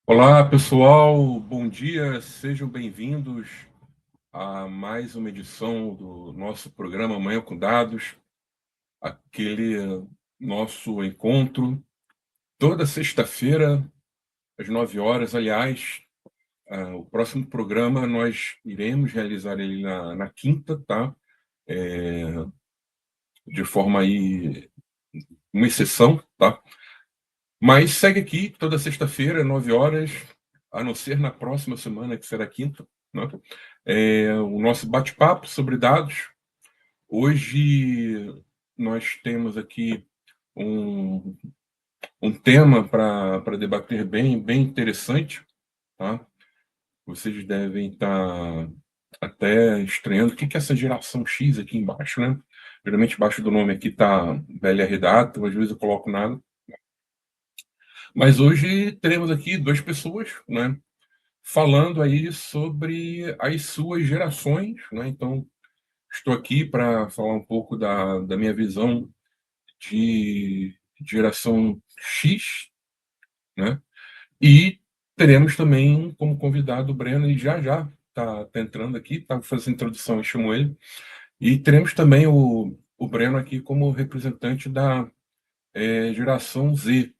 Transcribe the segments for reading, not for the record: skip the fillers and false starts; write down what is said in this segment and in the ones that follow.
Olá, pessoal, bom dia, sejam bem-vindos a mais uma edição do nosso programa Manhã com Dados, aquele nosso encontro toda sexta-feira, às 9 horas. Aliás, o próximo programa nós iremos realizar ele na quinta, tá? De forma aí, uma exceção, tá? Mas segue aqui toda sexta-feira, 9 horas, a não ser na próxima semana, que será quinta, né? O nosso bate-papo sobre dados. Hoje nós temos aqui um, um tema para debater bem interessante, tá? Vocês devem estar até estranhando o que é essa geração X aqui embaixo, né? Geralmente embaixo do nome aqui está BLR Data, às vezes eu coloco nada. Mas hoje teremos aqui duas pessoas, né, falando aí sobre as suas gerações, né? Então, estou aqui para falar um pouco da minha visão de geração X, né? E teremos também como convidado o Breno, e já tá entrando aqui, tá fazendo a introdução, eu chamo ele. E teremos também o Breno aqui como representante da geração Z,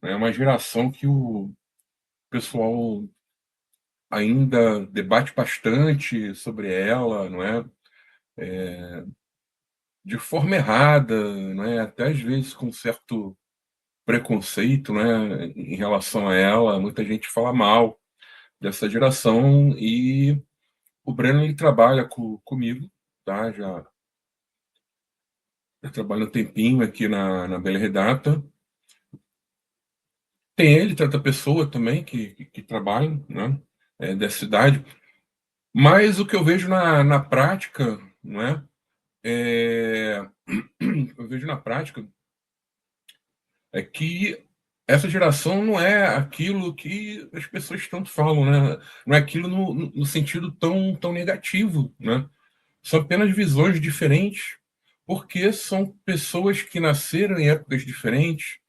né? Uma geração que o pessoal ainda debate bastante sobre ela, não é? De forma errada, não é? Até às vezes com certo preconceito, né, em relação a ela. Muita gente fala mal dessa geração e o Breno ele trabalha comigo, tá? Já trabalha um tempinho aqui na Bela Redata. Tem ele, tem outra pessoa também que trabalha, né, dessa cidade. Mas o que eu vejo na prática, não é? É, eu vejo na prática é que essa geração não é aquilo que as pessoas tanto falam, né? Não é aquilo no sentido tão negativo, né? São apenas visões diferentes, porque são pessoas que nasceram em épocas diferentes,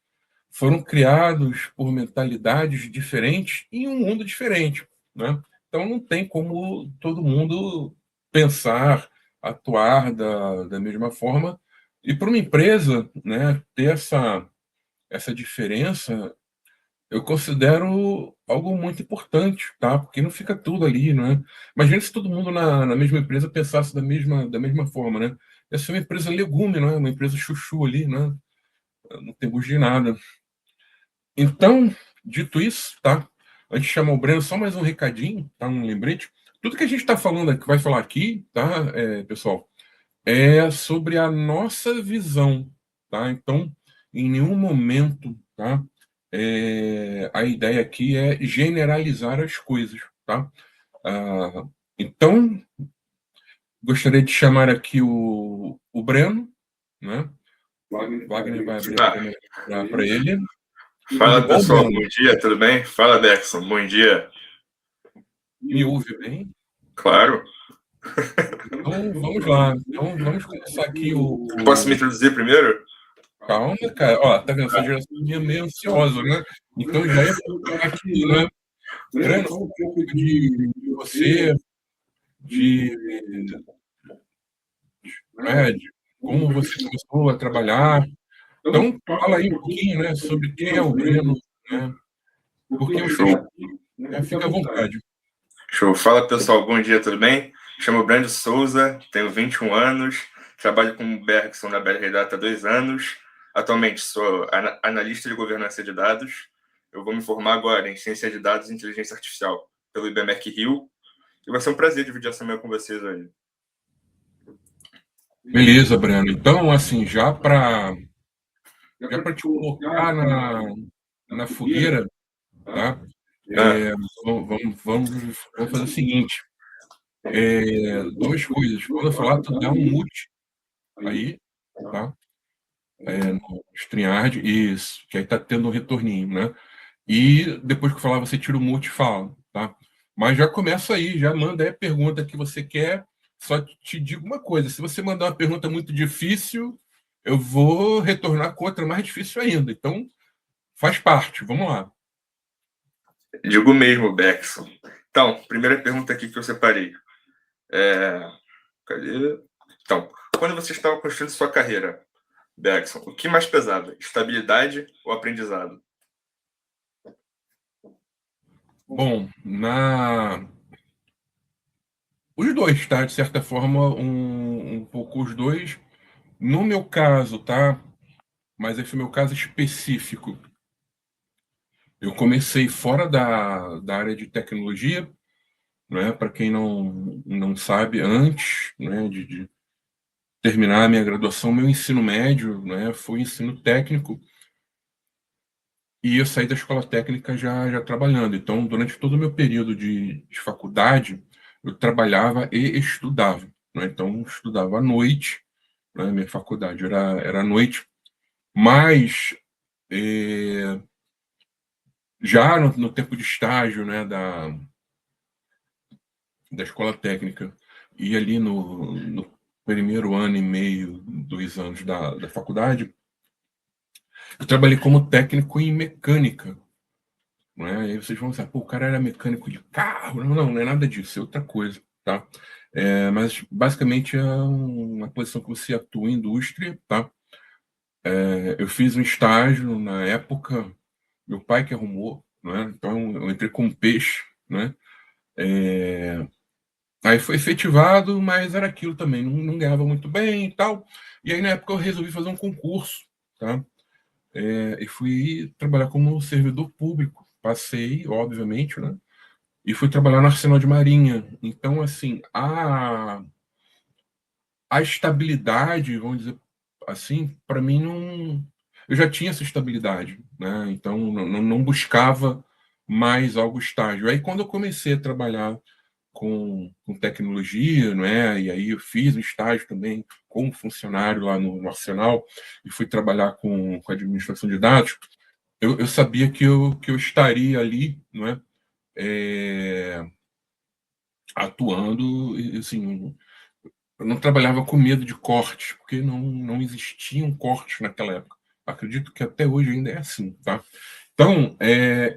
foram criados por mentalidades diferentes em um mundo diferente, né? Então não tem como todo mundo pensar, atuar da mesma forma. E para uma empresa, né, ter essa diferença, eu considero algo muito importante, tá? Porque não fica tudo ali, né? Imagina se todo mundo na mesma empresa pensasse da mesma forma, né? Ia ser uma empresa legume, né? Uma empresa chuchu ali, né? Não tem gosto de nada. Então, dito isso, tá? Antes de chamar o Breno, só mais um recadinho, tá? Um lembrete. Tudo que a gente está falando aqui, vai falar aqui, tá, pessoal, é sobre a nossa visão, tá? Então, em nenhum momento, tá? A ideia aqui é generalizar as coisas, tá? Então, gostaria de chamar aqui o Breno, né? Wagner vai abrir a Ah, câmera para ele. Tudo fala bom, pessoal, Breno? bom dia, tudo bem? Fala Bergson, bom dia. Me ouve bem? Claro. Então, vamos lá. Então, vamos começar aqui Posso me introduzir primeiro? Calma, cara. Ó, tá vendo? Essa geração minha é meio ansiosa, né? Então, já ia perguntar aqui, né? Breno, fala um pouco de você, de, de como você começou a trabalhar. Então, fala aí um pouquinho, né, sobre quem é o Breno, né? Por que você está Show, aqui, né? Fica à vontade. show. Fala pessoal, bom dia, tudo bem? Chamo Brando Souza, tenho 21 anos, trabalho como Bergson na BR Data há 2 anos. Atualmente sou analista de governança de dados. Eu vou me formar agora em ciência de dados e inteligência artificial pelo IBMEC Rio. E vai ser um prazer dividir essa manhã com vocês hoje. Beleza, Breno. Então, assim, já para te colocar na fogueira, tá? Ah, Vamos fazer o seguinte. Duas coisas. Quando eu falar, tu dá um mute aí, tá? No StreamYard, isso, que aí tá tendo um retorninho, né? E depois que eu falar, você tira o mute e fala, tá? Mas já começa aí, já manda aí a pergunta que você quer. Só te digo uma coisa: se você mandar uma pergunta muito difícil, eu vou retornar com outra mais difícil ainda. Então, faz parte, vamos lá. Digo mesmo, Bergson. Então, primeira pergunta aqui que eu separei. Cadê? Então, quando você estava construindo sua carreira, Bergson, o que mais pesava? Estabilidade ou aprendizado? Bom, os dois, tá? De certa forma, um pouco os dois. No meu caso, tá? Mas esse é o meu caso específico. Eu comecei fora da área de tecnologia, né? Para quem não sabe, antes, né, de terminar a minha graduação, meu ensino médio, né, foi ensino técnico e eu saí da escola técnica já trabalhando. Então, durante todo o meu período de faculdade, eu trabalhava e estudava, né? Então, eu estudava à noite, né? Minha faculdade era à noite, mas já no tempo de estágio, né, da escola técnica e ali no primeiro ano e meio, 2 anos da faculdade, eu trabalhei como técnico em mecânica, não é? Aí vocês vão dizer, pô, o cara era mecânico de carro. Não é nada disso, é outra coisa, tá? Mas basicamente é uma posição que você atua em indústria, tá? Eu fiz um estágio na época, meu pai que arrumou, né? Então eu entrei como peixe, né? Aí foi efetivado, mas era aquilo também, não ganhava muito bem e tal. E aí na época eu resolvi fazer um concurso, tá? E fui trabalhar como servidor público. Passei, obviamente, né? E fui trabalhar no Arsenal de Marinha. Então, assim, a estabilidade, vamos dizer assim, para mim não. Eu já tinha essa estabilidade, né? Então, não buscava mais algo estágio. Aí, quando eu comecei a trabalhar com tecnologia, não é? E aí eu fiz um estágio também como funcionário lá no Arsenal e fui trabalhar com administração de dados. Eu sabia que eu estaria ali, não é? É, atuando, e, assim, eu não trabalhava com medo de cortes, porque não existiam cortes naquela época. Acredito que até hoje ainda é assim, tá? Então,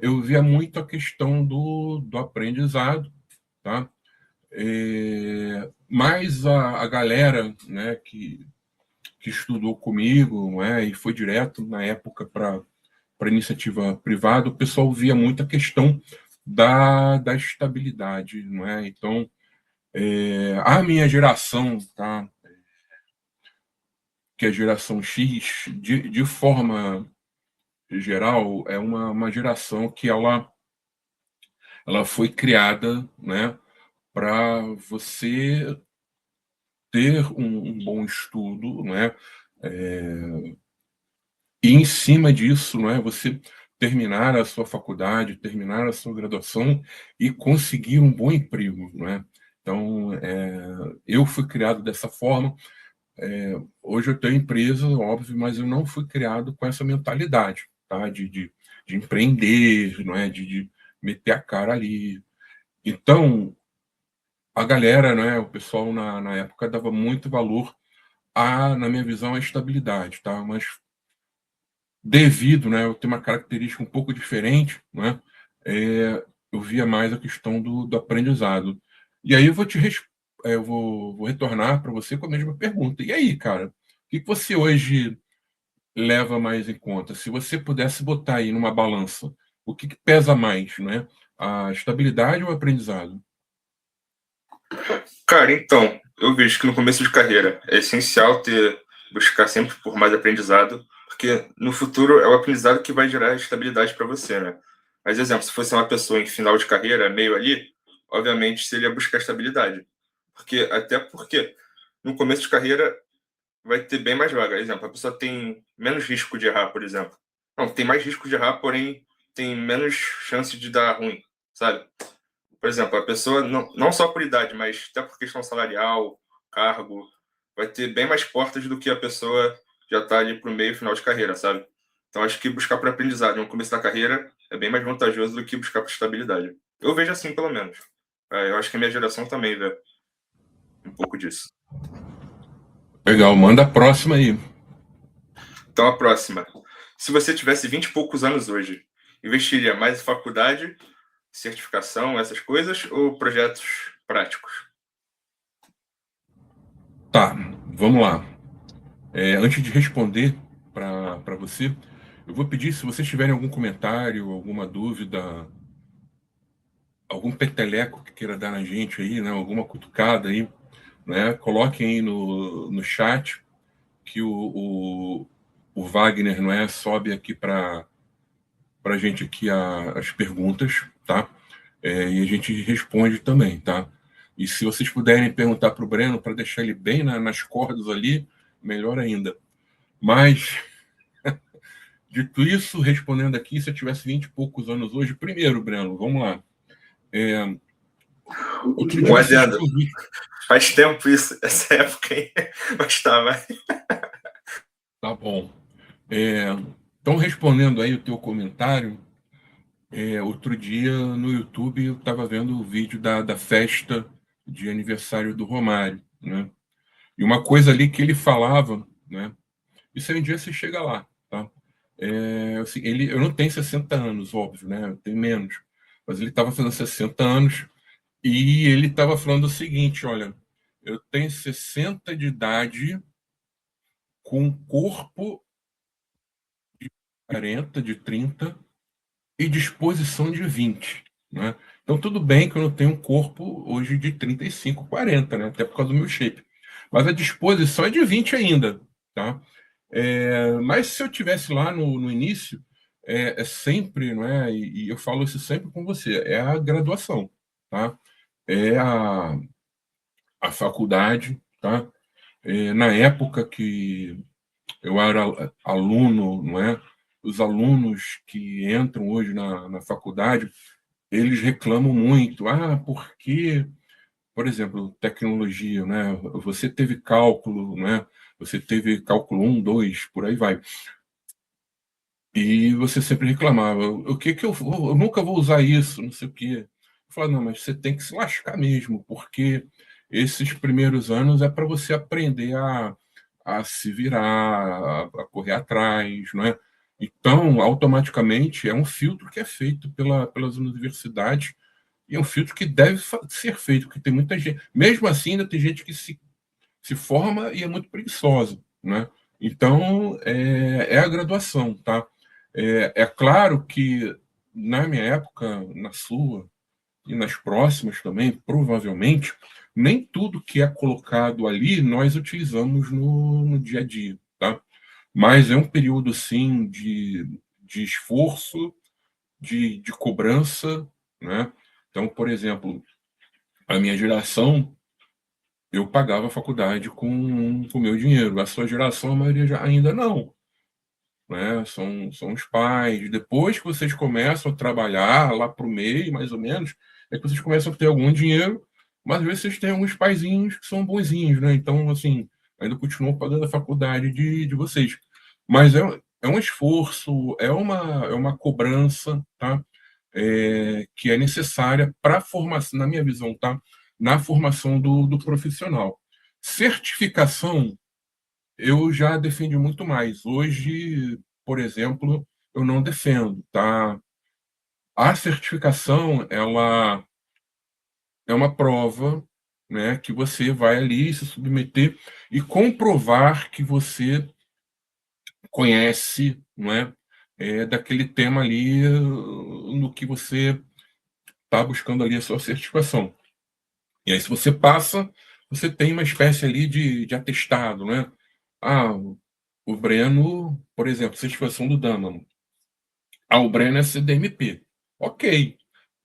eu via muito a questão do aprendizado, tá? Mas a galera, né, que estudou comigo, né, e foi direto na época para iniciativa privada, o pessoal via muito a questão da estabilidade, não é? Então, a minha geração, tá, que é a geração X, de forma geral, é uma geração que ela foi criada, né, para você ter um bom estudo, né, e em cima disso, não é, você terminar a sua faculdade, terminar a sua graduação e conseguir um bom emprego, não é? Então, eu fui criado dessa forma. Hoje eu tenho empresa, óbvio, mas eu não fui criado com essa mentalidade, tá? De empreender, não é? De meter a cara ali. Então, a galera, né, o pessoal na época dava muito valor na minha visão, à estabilidade, tá? Mas devido, né, eu ter uma característica um pouco diferente, né, eu via mais a questão do aprendizado. E aí eu vou retornar para você com a mesma pergunta. E aí, cara, o que você hoje leva mais em conta? Se você pudesse botar aí numa balança, o que pesa mais, né? A estabilidade ou o aprendizado? Cara, então, eu vejo que no começo de carreira é essencial buscar sempre por mais aprendizado, porque no futuro é o aprendizado que vai gerar estabilidade para você, né? Mas, exemplo, se fosse uma pessoa em final de carreira, meio ali, obviamente seria buscar estabilidade. Até porque no começo de carreira vai ter bem mais vaga. Exemplo, a pessoa tem menos risco de errar, por exemplo. Não, tem mais risco de errar, porém tem menos chance de dar ruim, sabe? Por exemplo, a pessoa, não só por idade, mas até por questão salarial, cargo, vai ter bem mais portas do que a pessoa já está ali para o meio final de carreira, sabe? Então, acho que buscar por aprendizado no começo da carreira é bem mais vantajoso do que buscar por estabilidade. Eu vejo assim, pelo menos. Eu acho que a minha geração também vê um pouco disso. Legal, manda a próxima aí. Então, a próxima. Se você tivesse 20 e poucos anos hoje, investiria mais em faculdade certificação, essas coisas, ou projetos práticos? Tá, vamos lá. Antes de responder para você, eu vou pedir, se vocês tiverem algum comentário, alguma dúvida, algum peteleco que queira dar na gente aí, né, alguma cutucada aí, né, coloquem aí no chat, que o Wagner, não é, sobe aqui para a gente aqui as perguntas, tá? E a gente responde também, tá? E se vocês puderem perguntar para o Breno, para deixar ele bem nas cordas ali, melhor ainda. Mas, dito isso, respondendo aqui, se eu tivesse 20 e poucos anos hoje, primeiro, Breno, vamos lá. Outro dia Um eu adendo. assisti um vídeo. Faz tempo isso, essa época aí. Mas tá, vai. Tá bom. Então, respondendo aí o teu comentário, outro dia no YouTube eu estava vendo o vídeo da festa de aniversário do Romário, né? E uma coisa ali que ele falava, né? Isso aí um dia você chega lá, tá? Assim, eu não tenho 60 anos, óbvio, né? Eu tenho menos. Mas ele estava fazendo 60 anos e ele estava falando o seguinte: olha, eu tenho 60 de idade com um corpo de 40, de 30 e disposição de 20, né? Então, tudo bem que eu não tenho um corpo hoje de 35, 40, né? Até por causa do meu shape. Mas a disposição é de 20 ainda, tá? Mas se eu tivesse lá no início, é sempre, não é? E eu falo isso sempre com você, é a graduação, tá? É a faculdade, tá? Na época que eu era aluno, não é? Os alunos que entram hoje na faculdade, eles reclamam muito. Ah, porque, por exemplo, tecnologia, né? Você teve cálculo, né? Você teve cálculo um, 2, por aí vai. E você sempre reclamava, o que que eu nunca vou usar isso, não sei o quê. Eu falava, não, mas você tem que se lascar mesmo, porque esses primeiros anos é para você aprender a se virar, a correr atrás, não é? Então, automaticamente, é um filtro que é feito pelas universidades e é um filtro que deve ser feito, porque tem muita gente. Mesmo assim, ainda tem gente que se forma e é muito preguiçosa, né? Então, é a graduação, tá? Claro que na minha época, na sua e nas próximas também, provavelmente, nem tudo que é colocado ali nós utilizamos no dia a dia, tá? Mas é um período, sim, de esforço, de cobrança, né? Então, por exemplo, a minha geração, eu pagava a faculdade com o meu dinheiro. A sua geração, a maioria ainda não, né? São os pais. Depois que vocês começam a trabalhar lá para o meio, mais ou menos, é que vocês começam a ter algum dinheiro, mas às vezes vocês têm alguns paizinhos que são bonzinhos, né? Então, assim, ainda continuam pagando a faculdade de vocês. Mas é um esforço, é uma cobrança, tá? Que é necessária para a formação, na minha visão, tá? Na formação do profissional. Certificação, eu já defendi muito mais. Hoje, por exemplo, eu não defendo, tá? A certificação, ela é uma prova, né, que você vai ali se submeter e comprovar que você conhece, não é, daquele tema ali no que você está buscando ali a sua certificação. E aí, se você passa, você tem uma espécie ali de atestado, né? Ah, o Breno, por exemplo, certificação do Daman. Ah, o Breno é CDMP. Ok.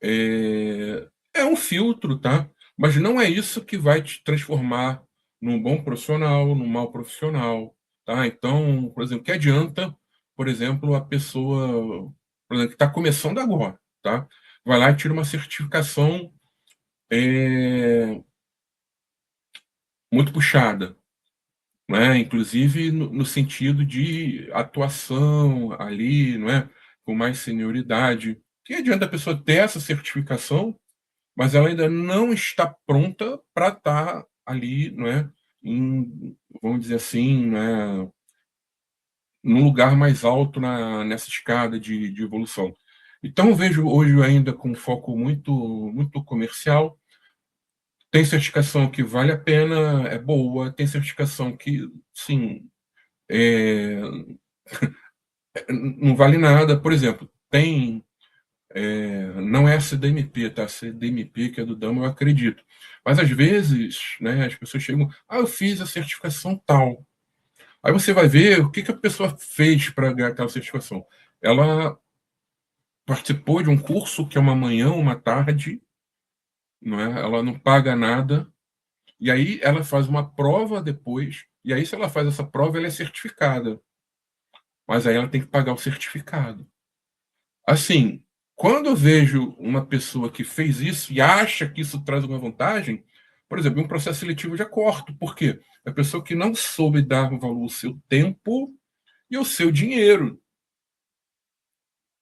É um filtro, tá? Mas não é isso que vai te transformar num bom profissional, num mau profissional, tá? Então, por exemplo, que adianta, por exemplo, a pessoa, por exemplo, que está começando agora, tá? Vai lá e tira uma certificação muito puxada, né? Inclusive no sentido de atuação ali, não é? Com mais senioridade. Que adianta a pessoa ter essa certificação, mas ela ainda não está pronta para estar ali, não é? Vamos dizer assim, né? Num lugar mais alto nessa escada de evolução. Então, eu vejo hoje ainda com foco muito, muito comercial. Tem certificação que vale a pena, é boa. Tem certificação que, sim, não vale nada. Por exemplo, não é a CDMP, tá? A CDMP, que é do Dama, eu acredito. Mas, às vezes, né, as pessoas chegam, eu fiz a certificação tal. Aí você vai ver o que a pessoa fez para ganhar aquela certificação. Ela participou de um curso que é uma manhã, uma tarde, não é? Ela não paga nada, e aí ela faz uma prova depois, e aí se ela faz essa prova, ela é certificada. Mas aí ela tem que pagar o certificado. Assim, quando eu vejo uma pessoa que fez isso e acha que isso traz uma vantagem, por exemplo, em um processo seletivo eu já corto. Por quê? É a pessoa que não soube dar valor ao seu tempo e ao seu dinheiro.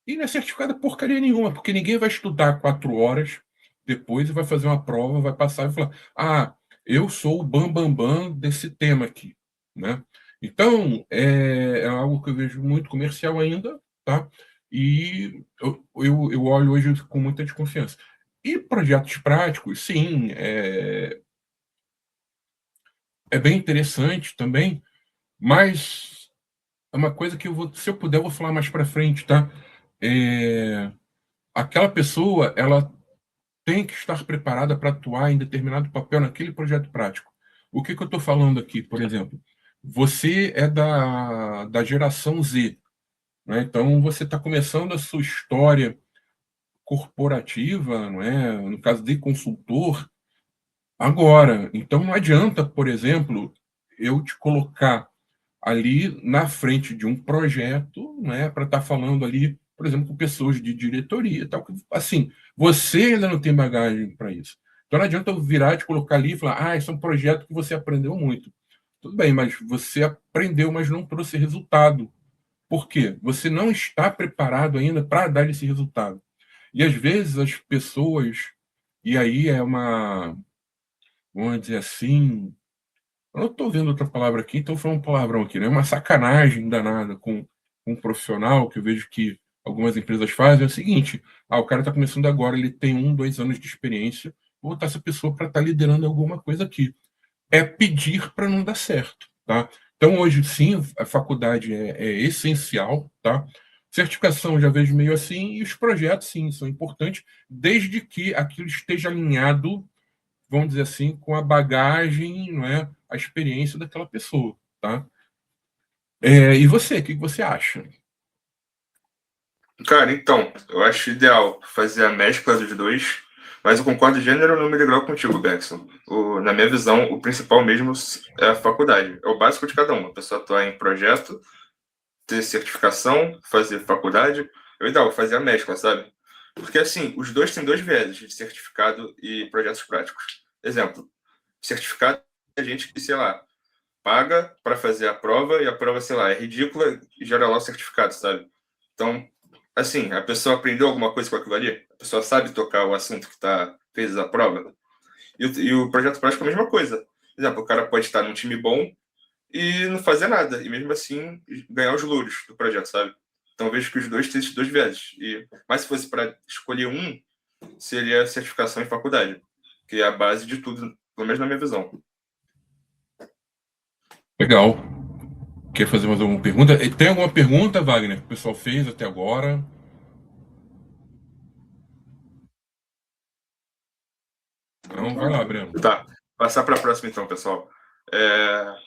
E não é certificada porcaria nenhuma, porque ninguém vai estudar 4 horas depois e vai fazer uma prova, vai passar e falar: eu sou o bam bam desse tema aqui, né? Então, é algo que eu vejo muito comercial ainda, tá? E eu olho hoje com muita desconfiança. E projetos práticos, sim, é bem interessante também, mas é uma coisa que se eu puder, eu vou falar mais para frente, tá? Aquela pessoa, ela tem que estar preparada para atuar em determinado papel naquele projeto prático. O que eu estou falando aqui, por exemplo? Você é da geração Z, né? Então você está começando a sua história corporativa, não é? No caso de consultor, agora. Então não adianta, por exemplo, eu te colocar ali na frente de um projeto, né, para estar falando ali, por exemplo, com pessoas de diretoria, tal, assim, você ainda não tem bagagem para isso. Então não adianta eu virar, te colocar ali e falar, isso é um projeto que você aprendeu muito. Tudo bem, mas você aprendeu, mas não trouxe resultado. Por quê? Você não está preparado ainda para dar esse resultado. E às vezes as pessoas, e aí vamos dizer assim, eu não estou vendo outra palavra aqui, então foi um palavrão aqui, né? Uma sacanagem danada com um profissional que eu vejo que algumas empresas fazem é o seguinte: o cara está começando agora, ele tem 1, 2 anos de experiência, vou botar essa pessoa para estar liderando alguma coisa aqui. É pedir para não dar certo, tá? Então, hoje, sim, a faculdade é essencial, tá? Certificação eu já vejo meio assim, e os projetos, sim, são importantes, desde que aquilo esteja alinhado, vamos dizer assim, com a bagagem, não é, a experiência daquela pessoa, tá? E você, o que você acha? Cara, então, eu acho ideal fazer a mescla dos dois, mas eu concordo gênero, número e grau contigo, Bergson. Na minha visão, o principal mesmo é a faculdade. É o básico de cada um. A pessoa atuar em projeto, ter certificação, fazer faculdade. É o ideal, fazer a mescla, sabe? Porque, assim, os dois têm dois vieses, de certificado e projetos práticos. Exemplo, certificado é gente que, sei lá, paga para fazer a prova e a prova, sei lá, é ridícula e gera lá o certificado, sabe? Então, assim, a pessoa aprendeu alguma coisa com aquilo ali? A pessoa sabe tocar o assunto que fez a prova? E o projeto prático é a mesma coisa. Por exemplo, o cara pode estar num time bom e não fazer nada, e mesmo assim ganhar os louros do projeto, sabe? Então eu vejo que os dois têm esses dois viés. Mas se fosse para escolher um, seria a certificação em faculdade, que é a base de tudo, pelo menos na minha visão. Legal. Quer fazer mais alguma pergunta? Tem alguma pergunta, Wagner, que o pessoal fez até agora? Não, vai lá, Breno. Tá, passar para a próxima então, pessoal.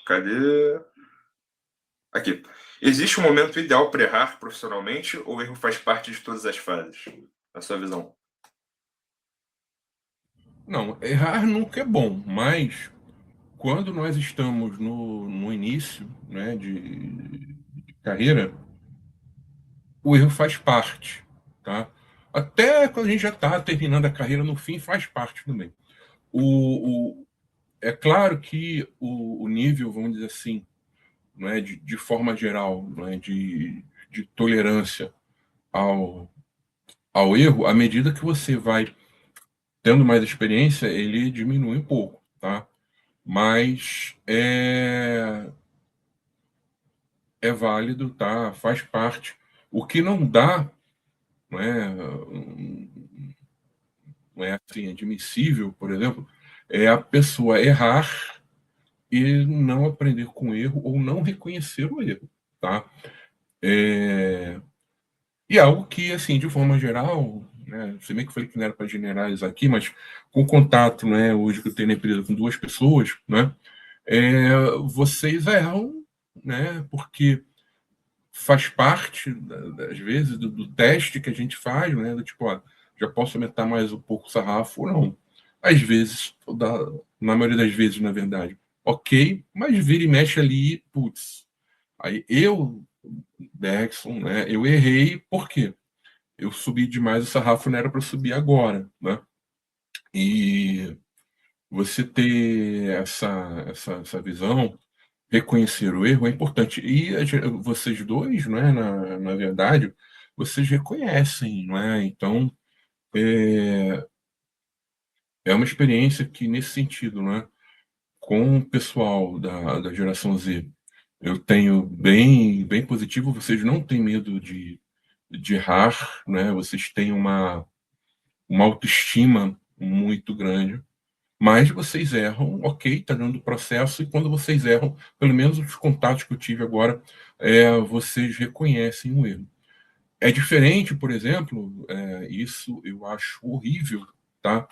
Cadê? Aqui. Existe um momento ideal para errar profissionalmente ou o erro faz parte de todas as fases, na sua visão? Não, errar nunca é bom, mas quando nós estamos no início, né, de carreira, o erro faz parte, tá? Até quando a gente já está terminando a carreira, no fim faz parte também. É claro que o nível, vamos dizer assim, não é, de forma geral, não é, de tolerância ao erro, à medida que você vai tendo mais experiência, ele diminui um pouco, tá? Mas é válido, tá? Faz parte. O que não dá não é, não é assim, admissível, por exemplo, é a pessoa errar e não aprender com o erro ou não reconhecer o erro, tá? E algo que, assim, de forma geral, né, se bem que eu falei que não era para generalizar aqui, mas com o contato, né, hoje que eu tenho na empresa com 2 pessoas, né, vocês erram, né, porque faz parte, às vezes, do teste que a gente faz, né, do tipo, ó, já posso aumentar mais um pouco o sarrafo ou não. Às vezes, na maioria das vezes, na verdade, ok, mas vira e mexe ali, putz. Aí eu, Bergson, né, eu errei, por quê? Eu subi demais o sarrafo, não era para subir agora, né? E você ter essa visão, reconhecer o erro é importante. E vocês dois, não é, na verdade, vocês reconhecem, não é? Então, é, é uma experiência que, nesse sentido, não é? Com o pessoal da geração Z, eu tenho bem positivo. Vocês não têm medo de errar, né? Vocês têm uma autoestima muito grande, mas vocês erram, ok, está dando processo, e quando vocês erram, pelo menos os contatos que eu tive agora, vocês reconhecem o erro. É diferente, por exemplo, isso eu acho horrível, tá?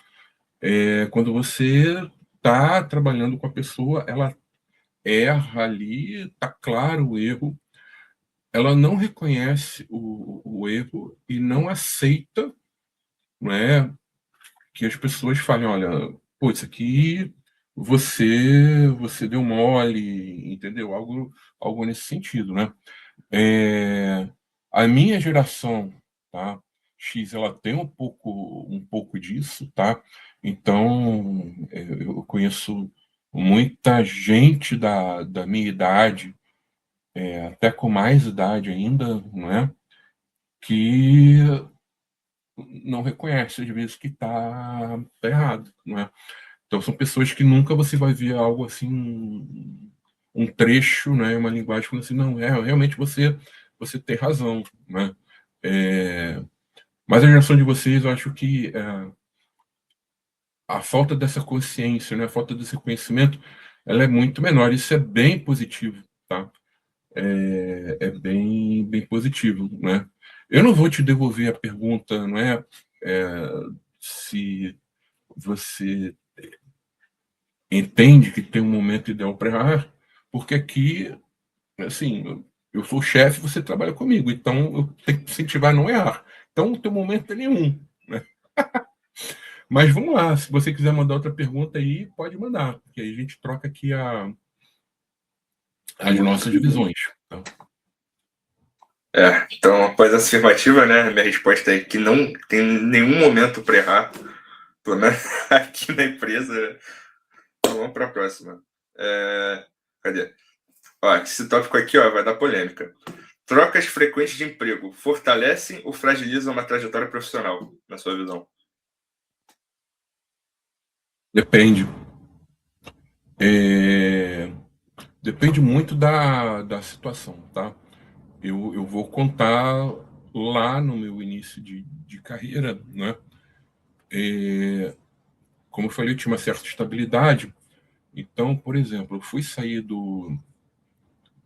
Quando você está trabalhando com a pessoa, ela erra ali, está claro o erro, ela não reconhece o erro e não aceita, não é, que as pessoas falem, olha, pô, isso aqui você deu mole, entendeu? Algo nesse sentido, né? É, a minha geração, tá? X, ela tem um pouco disso, tá? Então, eu conheço muita gente da minha idade, até com mais idade ainda, não é? Que não reconhece às vezes que tá errado, não é? Então são pessoas que nunca você vai ver algo assim, um trecho, né, uma linguagem falando assim, não, realmente você tem razão, né? É, mas a geração de vocês, eu acho que a falta dessa consciência, né, a falta desse conhecimento, ela é muito menor. Isso é bem positivo, tá? É bem positivo, né? Eu não vou te devolver a pergunta, não é se você entende que tem um momento ideal para errar, porque aqui, assim, eu sou o chefe, você trabalha comigo, então eu tenho que incentivar a não errar. Então, o teu momento é nenhum, né? Mas vamos lá, se você quiser mandar outra pergunta aí, pode mandar, porque aí a gente troca aqui as nossas visões. Tá? Então, após essa afirmativa, né, minha resposta é que não tem nenhum momento para errar, pelo menos aqui na empresa. Então, vamos para a próxima. Cadê? Ó, esse tópico aqui, ó, vai dar polêmica. Trocas frequentes de emprego fortalecem ou fragilizam uma trajetória profissional, na sua visão? Depende. Depende muito da situação, tá? Eu vou contar lá no meu início de carreira, né? Como eu falei, eu tinha uma certa estabilidade. Então, por exemplo, eu fui sair do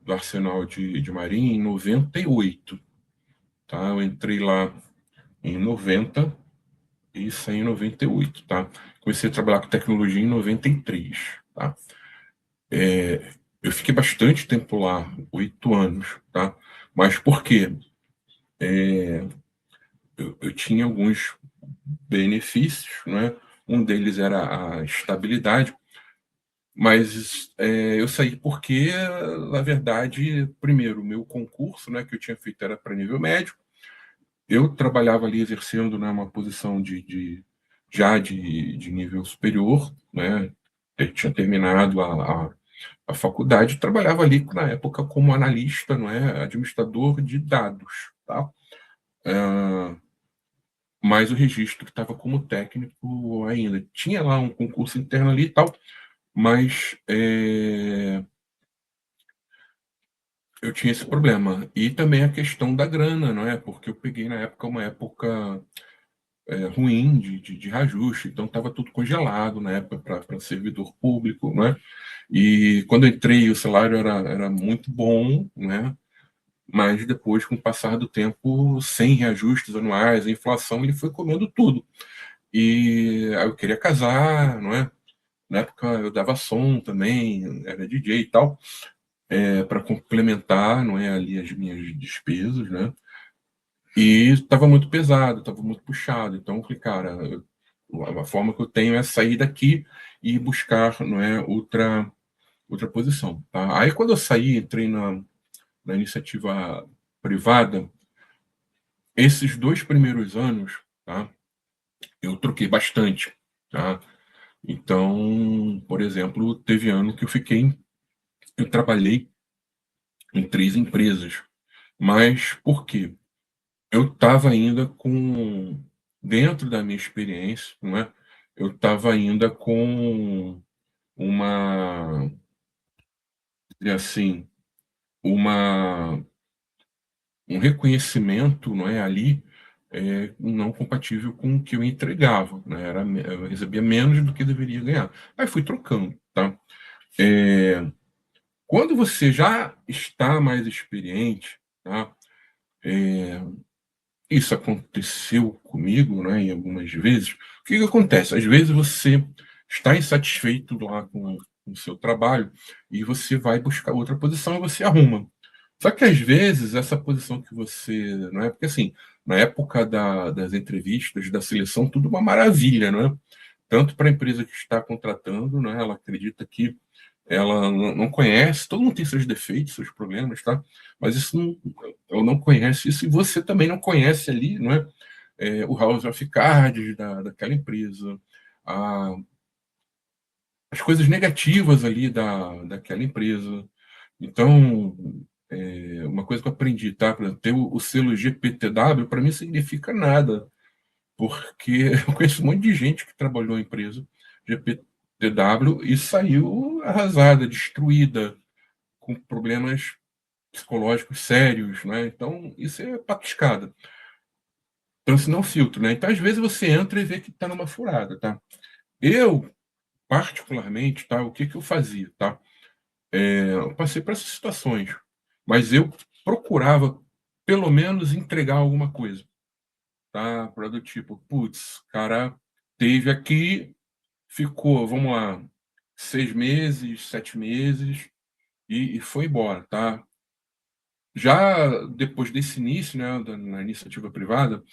Arsenal de Marinha em 98. Tá? Eu entrei lá em 90 e saí em 98. Tá? Comecei a trabalhar com tecnologia em 93. Tá? Eu fiquei bastante tempo lá, 8 anos. Tá? Mas por quê? Eu tinha alguns benefícios, né? Um deles era a estabilidade, mas eu saí porque, na verdade, primeiro, o meu concurso, né, que eu tinha feito era para nível médio. Eu trabalhava ali exercendo, né, uma posição já de nível superior, né? Eu tinha terminado a faculdade, trabalhava ali na época como analista, não é, administrador de dados, tá? Mas o registro estava como técnico ainda. Tinha lá um concurso interno ali e tal, mas eu tinha esse problema. E também a questão da grana, não é? Porque eu peguei na época uma época ruim de reajuste, então estava tudo congelado na época para servidor público, né? E quando eu entrei, o salário era muito bom, né? Mas depois, com o passar do tempo, sem reajustes anuais, a inflação, ele foi comendo tudo. E aí eu queria casar, não é? Na época eu dava som também, era DJ e tal, para complementar, não é, ali as minhas despesas, né? E estava muito pesado, estava muito puxado. Então eu falei, cara, a forma que eu tenho é sair daqui e buscar, não é, outra posição, tá? Aí quando eu saí, entrei na iniciativa privada, esses 2 primeiros anos, tá? Eu troquei bastante, tá? Então, por exemplo, teve ano que eu trabalhei em 3 empresas. Mas por quê? Eu estava ainda com, dentro da minha experiência, não é? Eu estava ainda com uma, assim, uma, um reconhecimento, não é, ali, não compatível com o que eu entregava, né? Eu recebia menos do que deveria ganhar. Aí fui trocando, tá? É, quando você já está mais experiente, tá? Isso aconteceu comigo, né, em algumas vezes. O que que acontece? Às vezes você está insatisfeito lá com o seu trabalho e você vai buscar outra posição e você arruma. Só que às vezes essa posição que você, não é porque assim, na época das entrevistas, da seleção, tudo uma maravilha, não é? Tanto para a empresa que está contratando, né, ela acredita que ela não conhece, todo mundo tem seus defeitos, seus problemas, tá? Mas isso não, ela não conhece isso e você também não conhece ali, não é? O House of Cards daquela empresa, a, as coisas negativas ali daquela empresa. Então, uma coisa que eu aprendi, tá? Por exemplo, ter o selo GPTW, para mim significa nada, porque eu conheço um monte de gente que trabalhou em empresa GPTW e saiu arrasada, destruída, com problemas psicológicos sérios, né? Então, isso é patuscada. Então, isso não é um filtro, né? Então, às vezes, você entra e vê que está numa furada, tá? Eu, particularmente, tá? O que que eu fazia, tá? Eu passei por essas situações, mas eu procurava, pelo menos, entregar alguma coisa, tá? Para do tipo, putz, cara, teve aqui, ficou, vamos lá, 6 meses, 7 meses e foi embora, tá? Já depois desse início, né, na iniciativa privada,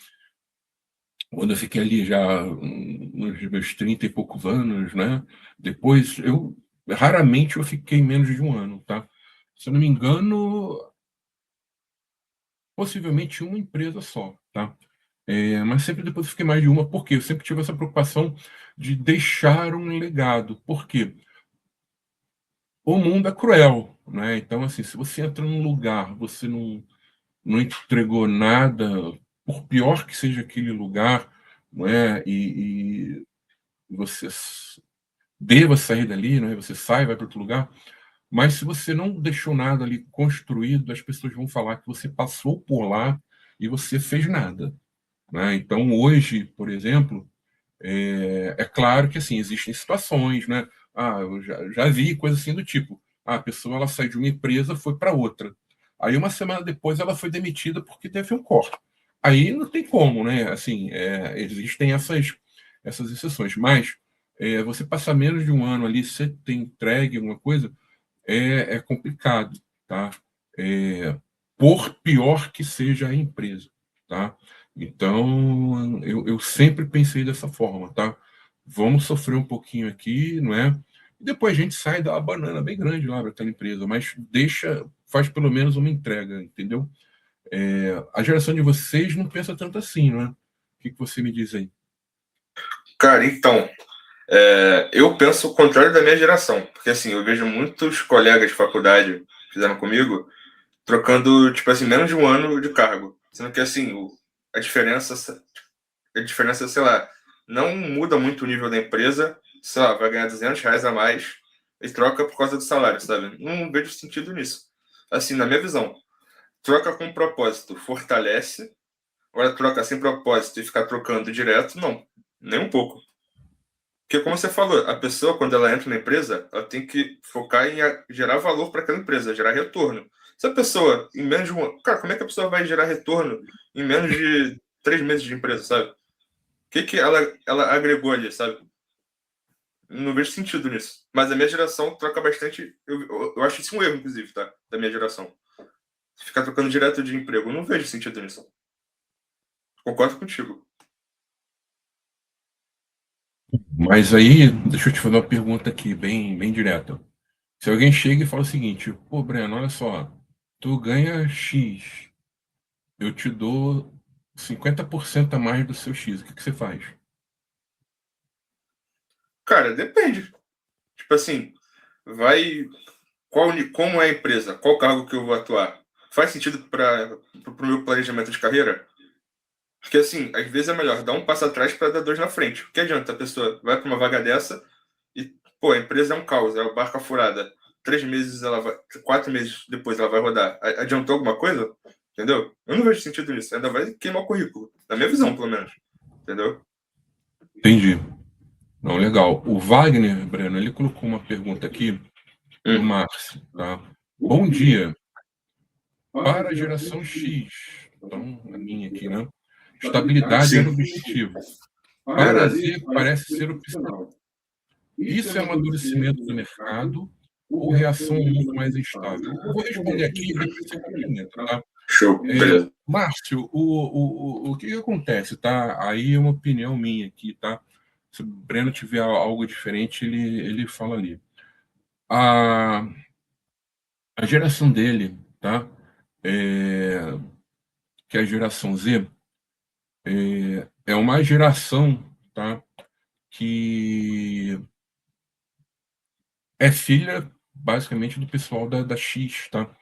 quando eu fiquei ali já nos meus 30 e poucos anos, né, depois raramente eu fiquei menos de um ano, tá? Se eu não me engano, possivelmente uma empresa só, tá? Mas sempre depois eu fiquei mais de uma, porque eu sempre tive essa preocupação de deixar um legado. Por quê? O mundo é cruel, né? Então, assim, se você entra num lugar, você não entregou nada, por pior que seja aquele lugar, não é? E você deva sair dali, não é? Você sai, vai para outro lugar, mas se você não deixou nada ali construído, as pessoas vão falar que você passou por lá e você fez nada, né? Então, hoje, por exemplo, é claro que assim existem situações, né? Eu já vi coisa assim do tipo, a pessoa ela saiu de uma empresa, foi para outra. Aí uma semana depois ela foi demitida porque teve um corte. Aí não tem como, né? Assim, existem essas exceções, mas você passar menos de um ano ali, você ter entregue alguma coisa, é complicado, tá? É, por pior que seja a empresa, tá? Então, eu sempre pensei dessa forma, tá? Vamos sofrer um pouquinho aqui, não é? E depois a gente sai dá uma banana bem grande lá para aquela empresa, mas faz pelo menos uma entrega, entendeu? A geração de vocês não pensa tanto assim, não é? O que você me diz aí? Cara, então, eu penso o contrário da minha geração, porque assim, eu vejo muitos colegas de faculdade que fizeram comigo trocando, tipo assim, menos de um ano de cargo. Sendo que assim, a diferença, sei lá, não muda muito o nível da empresa, sei lá, vai ganhar R$ 200 a mais e troca por causa do salário, sabe? Não vejo sentido nisso. assim, na minha visão. Troca com propósito, fortalece. Agora, troca sem propósito e ficar trocando direto, não. Nem um pouco. Porque, como você falou, a pessoa, quando ela entra na empresa, ela tem que focar em gerar valor para aquela empresa, gerar retorno. Se a pessoa, em menos de um... Cara, como é que a pessoa vai gerar retorno em menos de 3 meses de empresa, sabe? O que ela agregou ali, sabe? Não vejo sentido nisso. Mas a minha geração troca bastante. Eu acho isso um erro, inclusive, tá? Da minha geração. Ficar trocando direto de emprego. Eu não vejo sentido nisso. Concordo contigo. Mas aí, deixa eu te fazer uma pergunta aqui, bem direta. Se alguém chega e fala o seguinte, pô, Breno, olha só, tu ganha X, eu te dou 50% a mais do seu X, o que você faz? Cara, depende. Tipo assim, vai. Como é a empresa? Qual cargo que eu vou atuar? Faz sentido para o meu planejamento de carreira? Porque assim, às vezes é melhor dar um passo atrás para dar dois na frente. O que adianta a pessoa vai para uma vaga dessa e, pô, a empresa é um caos, é uma barca furada. 3 meses ela vai, 4 meses depois ela vai rodar. Adiantou alguma coisa? Entendeu? Eu não vejo sentido nisso. Ainda vai queimar o currículo. Na minha visão, pelo menos. Entendeu? Entendi. Não, legal. O Wagner, Breno, ele colocou uma pergunta aqui do Hum. Márcio, tá? Bom dia. Para a geração X, então a minha aqui, né? Estabilidade era o Sim, objetivo. Para verdade. Z parece ser opcional. Isso é amadurecimento do mercado ou reação ao mundo mais instável? Eu vou responder aqui e depois você complementa, tá? Show, beleza. Márcio, o que acontece, tá? Aí é uma opinião minha aqui, tá? Se o Breno tiver algo diferente, ele fala ali. A geração dele, tá? Que é a geração Z, é uma geração, tá? Que é filha, basicamente, do pessoal da X, tá?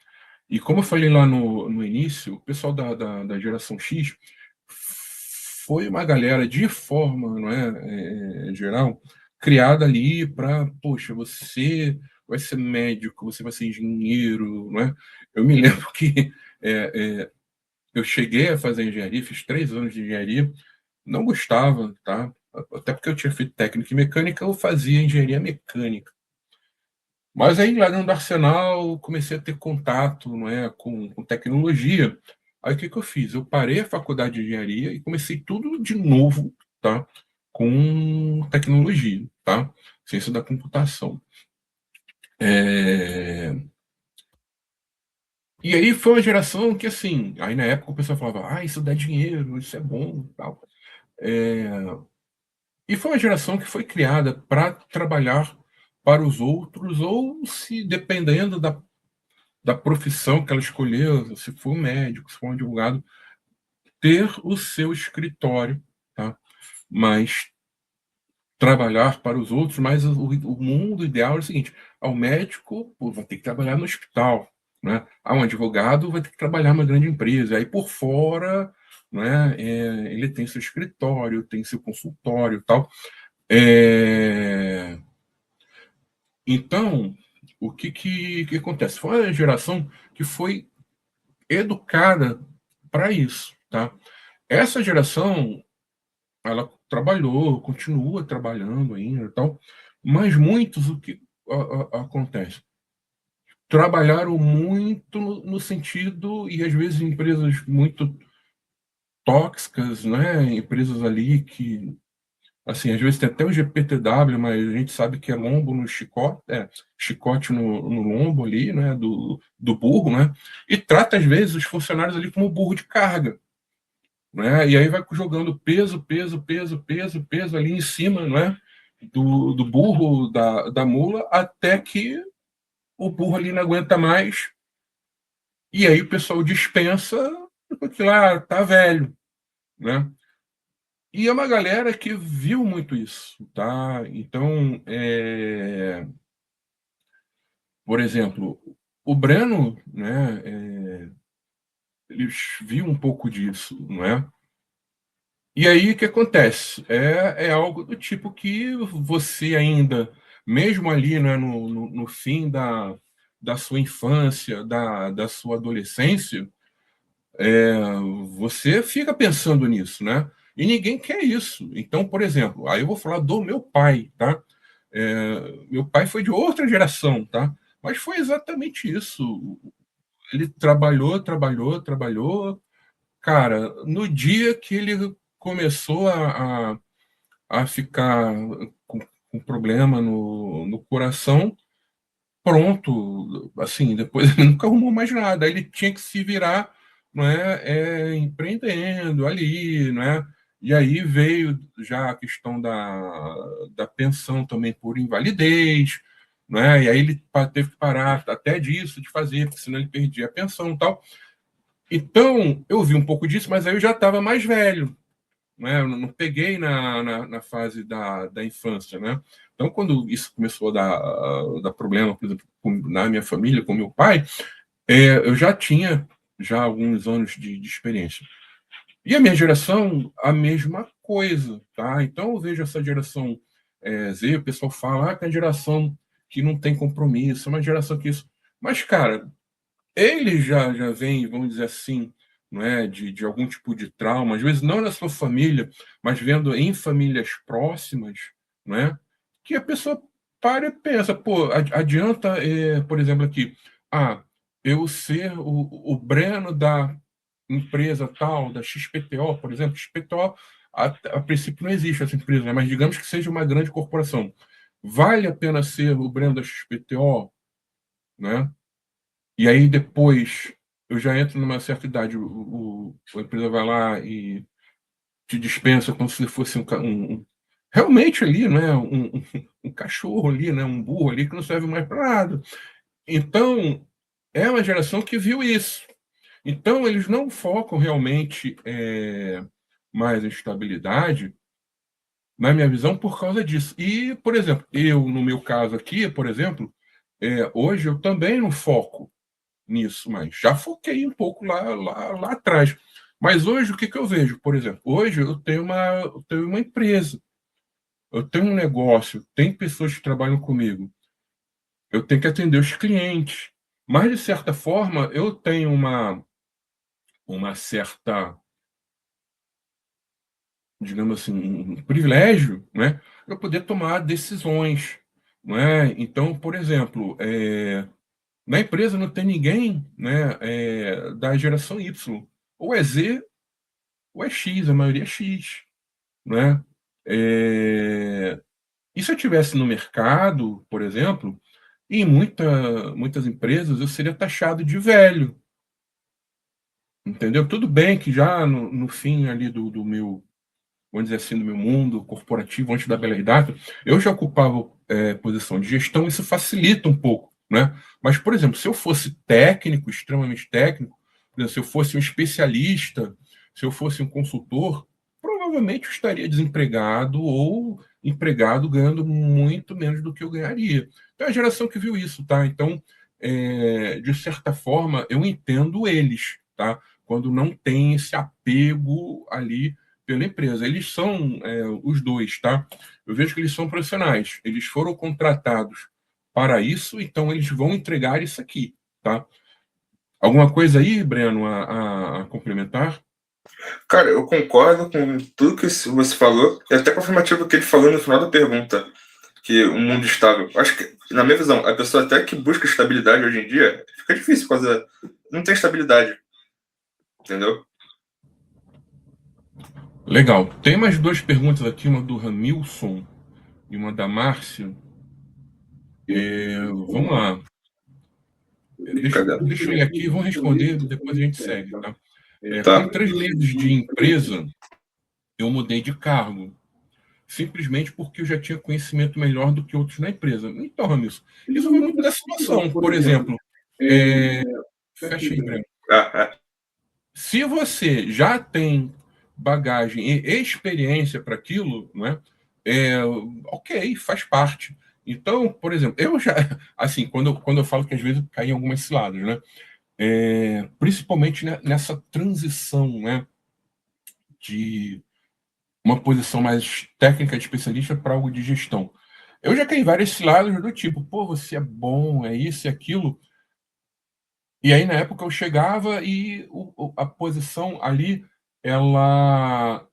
E como eu falei lá no início, o pessoal da geração X foi uma galera de forma, não geral, criada ali para, poxa, você vai ser médico, você vai ser engenheiro, não é? Eu me lembro que eu cheguei a fazer engenharia, fiz 3 anos de engenharia, não gostava, tá? Até porque eu tinha feito técnica em mecânica, eu fazia engenharia mecânica. Mas aí, lá dentro do Arsenal, comecei a ter contato, não é, com tecnologia. Aí, o que eu fiz? Eu parei a faculdade de engenharia e comecei tudo de novo, tá? Com tecnologia, tá? Ciência da computação. E aí foi uma geração que, assim, aí na época o pessoal falava, isso dá dinheiro, isso é bom, tal. E foi uma geração que foi criada para trabalhar para os outros, ou se dependendo da profissão que ela escolheu, se for um médico, se for um advogado, ter o seu escritório, tá? Mas trabalhar para os outros, mas o mundo ideal é o seguinte: ao médico, pô, vai ter que trabalhar no hospital, né? Um advogado vai ter que trabalhar numa grande empresa. Aí por fora, né, ele tem seu escritório, tem seu consultório, tal. Então, o que acontece? Foi uma geração que foi educada para isso, tá? Essa geração, ela trabalhou, continua trabalhando ainda, e tal, mas muitos o que acontece? Trabalharam muito no sentido e às vezes empresas muito tóxicas, né? Empresas ali que, assim, às vezes tem até o GPTW, mas a gente sabe que é lombo no chicote, chicote no lombo ali, né? Do burro, né? E trata às vezes os funcionários ali como burro de carga, né? E aí vai jogando peso ali em cima, né? Do burro, da mula, até que o burro ali não aguenta mais, e aí o pessoal dispensa, porque lá tá velho, né? E é uma galera que viu muito isso, tá? Então, por exemplo, o Breno, né? Ele viu um pouco disso, não é? E aí o que acontece? É algo do tipo que você ainda, mesmo ali, né, no fim da sua infância, da sua adolescência, você fica pensando nisso, né? E ninguém quer isso. Então, por exemplo, aí eu vou falar do meu pai, tá? Meu pai foi de outra geração, tá? Mas foi exatamente isso. Ele trabalhou, trabalhou, trabalhou. Cara, no dia que ele começou a ficar com problema no coração, pronto, assim, depois ele nunca arrumou mais nada. Aí ele tinha que se virar, não é, empreendendo ali, não é? E aí veio já a questão da pensão também por invalidez, não é? E aí ele teve que parar até disso de fazer, porque senão ele perdia a pensão e tal. Então, eu vi um pouco disso, mas aí eu já estava mais velho, né? Eu não peguei na fase da infância, né? Então, quando isso começou a dar problema, por exemplo, na minha família, com meu pai, eu já tinha já alguns anos de experiência. E a minha geração, a mesma coisa, tá? Então, eu vejo essa geração Z, o pessoal fala que é a geração que não tem compromisso, é uma geração que isso... Mas, cara, ele já vem, vamos dizer assim, não é, de algum tipo de trauma, às vezes não na sua família, mas vendo em famílias próximas, não é, que a pessoa para e pensa, pô, adianta, por exemplo, aqui, eu ser o Breno da empresa tal, da XPTO, por exemplo, XPTO, a princípio não existe essa empresa, né, mas digamos que seja uma grande corporação. Vale a pena ser o Breno da XPTO, né? E aí depois eu já entro numa certa idade, a empresa vai lá e te dispensa como se fosse realmente ali, né? Um cachorro ali, né? Um burro ali que não serve mais para nada. Então, é uma geração que viu isso. Então, eles não focam realmente mais em estabilidade, na minha visão, por causa disso. E, por exemplo, eu, no meu caso aqui, por exemplo, hoje eu também não foco nisso, mas já foquei um pouco lá atrás. Mas hoje, o que eu vejo? Por exemplo, hoje eu tenho uma empresa, eu tenho um negócio, tem pessoas que trabalham comigo, eu tenho que atender os clientes. Mas, de certa forma, eu tenho uma certa, digamos assim, um privilégio, né, para poder tomar decisões. Não é? Então, por exemplo, na empresa não tem ninguém, né, da geração Y. Ou é Z ou é X, a maioria é X, né? É, E se eu tivesse no mercado, por exemplo, em muitas empresas eu seria taxado de velho, entendeu? Tudo bem que já no fim ali do meu, vamos dizer assim, do meu mundo corporativo, antes da Bela Data, eu já ocupava posição de gestão, isso facilita um pouco, né? Mas, por exemplo, se eu fosse técnico, extremamente técnico, por exemplo, se eu fosse um especialista, se eu fosse um consultor, provavelmente eu estaria desempregado ou empregado ganhando muito menos do que eu ganharia. Então, é a geração que viu isso, tá? Então, de certa forma, eu entendo eles, tá? Quando não tem esse apego ali pela empresa. Eles são os dois, tá? Eu vejo que eles são profissionais. Eles foram contratados para isso, então eles vão entregar isso aqui, tá? Alguma coisa aí, Breno, a complementar? Cara, eu concordo com tudo que você falou, e até com o afirmativo que ele falou no final da pergunta, que o mundo estável. Acho que, na minha visão, a pessoa até que busca estabilidade hoje em dia, fica difícil, por causa. Não tem estabilidade, entendeu? Legal. Tem mais duas perguntas aqui, uma do Ramilson e uma da Márcia. Vamos lá. Deixa, Cadê? deixa eu ler aqui e vamos responder, depois a gente segue, tá? Com Tá. 3 meses de empresa, eu mudei de cargo, simplesmente porque eu já tinha conhecimento melhor do que outros na empresa. Então, Ramilson, isso vai muito da situação. Por exemplo, fecha aí, Breno. Ah, Se você já tem bagagem e experiência para aquilo, não é? Ok, faz parte. Então, por exemplo, eu já, assim, quando eu falo que às vezes eu caí em algumas ciladas, né? Principalmente nessa transição, né? De uma posição mais técnica de especialista para algo de gestão. Eu já caí em vários cilados do tipo, pô, você é bom, é isso e aquilo, E aí, na época, eu chegava e a posição ali, ela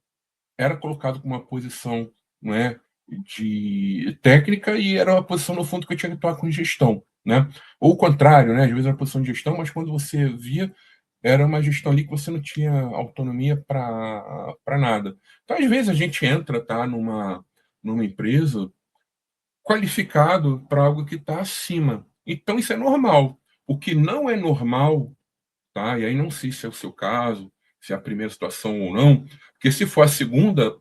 era colocada como uma posição, não é, de técnica e era uma posição, no fundo, que eu tinha que atuar com gestão, né? Ou o contrário, né? Às vezes era uma posição de gestão, mas quando você via, era uma gestão ali que você não tinha autonomia para nada. Então, às vezes, a gente entra, tá, numa empresa qualificado para algo que está acima. Então, isso é normal. O que não é normal, tá? E aí não sei se é o seu caso, se é a primeira situação ou não, porque se for a segunda,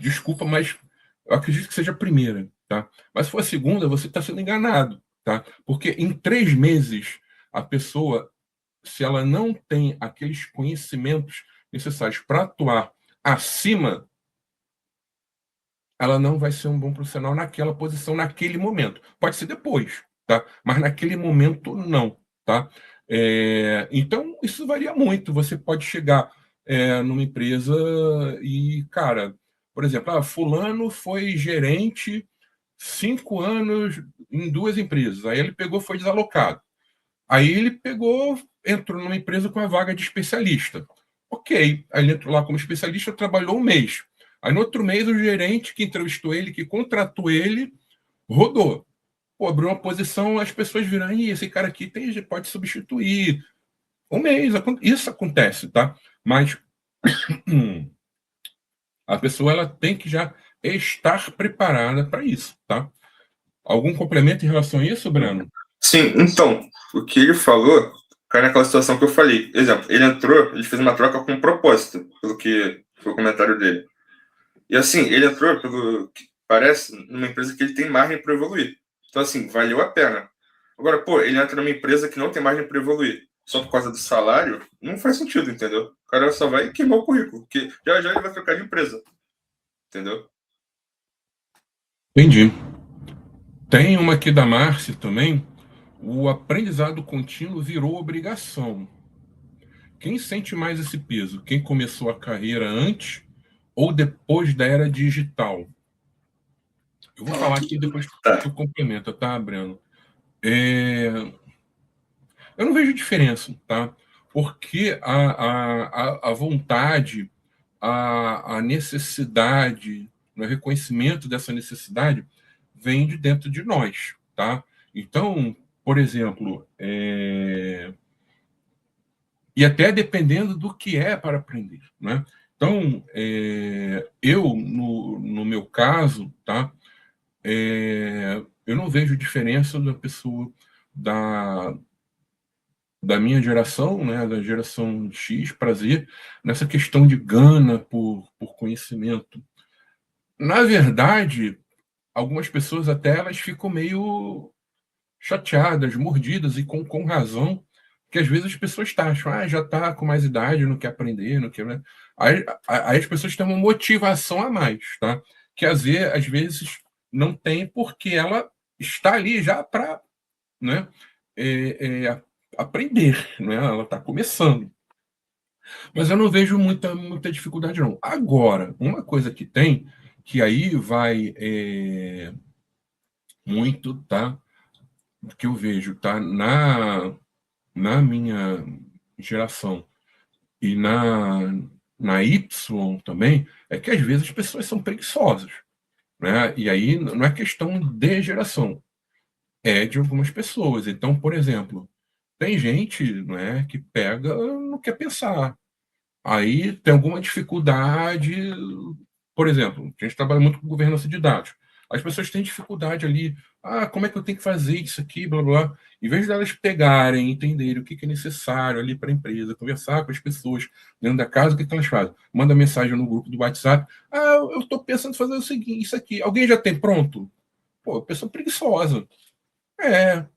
desculpa, mas eu acredito que seja a primeira, tá? Mas se for a segunda, você está sendo enganado, tá? Porque em 3 meses, a pessoa, se ela não tem aqueles conhecimentos necessários para atuar acima, ela não vai ser um bom profissional naquela posição, naquele momento. Pode ser depois, tá? Mas naquele momento, não, tá? Então, isso varia muito. Você pode chegar numa empresa e, cara, por exemplo, fulano foi gerente 5 anos em 2 empresas. Aí ele pegou, foi desalocado. Aí ele pegou, entrou numa empresa com a vaga de especialista. Ok, aí ele entrou lá como especialista, trabalhou um mês. Aí no outro mês o gerente que entrevistou ele, que contratou ele, rodou. Pô, abriu uma posição, as pessoas viram, e esse cara aqui pode substituir. Um mês, isso acontece, tá? Mas a pessoa ela tem que já estar preparada para isso, tá? Algum complemento em relação a isso, Breno? Sim, então, o que ele falou cai naquela situação que eu falei. Exemplo, ele entrou, ele fez uma troca com um propósito, pelo que foi o comentário dele. E assim, ele entrou, pelo que parece, numa empresa que ele tem margem para evoluir. Então, assim, valeu a pena. Agora, pô, ele entra numa empresa que não tem margem para evoluir só por causa do salário, não faz sentido, entendeu? O cara só vai queimar o currículo, porque já já ele vai trocar de empresa, entendeu? Entendi. Tem uma aqui da Márcia também. O aprendizado contínuo virou obrigação. Quem sente mais esse peso? Quem começou a carreira antes ou depois da era digital? Eu vou falar aqui depois Tá. tu complementa, tá, Breno? É, Eu não vejo diferença, tá? Porque a vontade, a necessidade, o reconhecimento dessa necessidade vem de dentro de nós, tá? Então, por exemplo, e até dependendo do que é para aprender, né? Então, eu, no meu caso, tá? Eu não vejo diferença da pessoa da, da minha geração, né, da geração X, prazer, nessa questão de gana por conhecimento. Na verdade, algumas pessoas até elas ficam meio chateadas, mordidas, e com razão, que às vezes as pessoas acham, já está com mais idade, não quer aprender, não quer. Né? Aí as pessoas têm uma motivação a mais, tá? Que às vezes não tem, porque ela está ali já para, né, aprender, né? Ela está começando. Mas eu não vejo muita dificuldade, não. Agora, uma coisa que tem, que aí vai muito, tá? Que eu vejo, tá? Na minha geração e na Y também, é que às vezes as pessoas são preguiçosas, né? E aí não é questão de geração, é de algumas pessoas. Então, por exemplo, tem gente, né, que pega, não quer pensar. Aí tem alguma dificuldade, por exemplo, a gente trabalha muito com governança de dados. As pessoas têm dificuldade ali, como é que eu tenho que fazer isso aqui, blá, blá. Em vez de elas pegarem, entenderem o que é necessário ali para a empresa, conversar com as pessoas dentro da casa, o que elas fazem? Manda mensagem no grupo do WhatsApp, eu estou pensando em fazer o seguinte, isso aqui. Alguém já tem pronto? Pô, pessoa preguiçosa.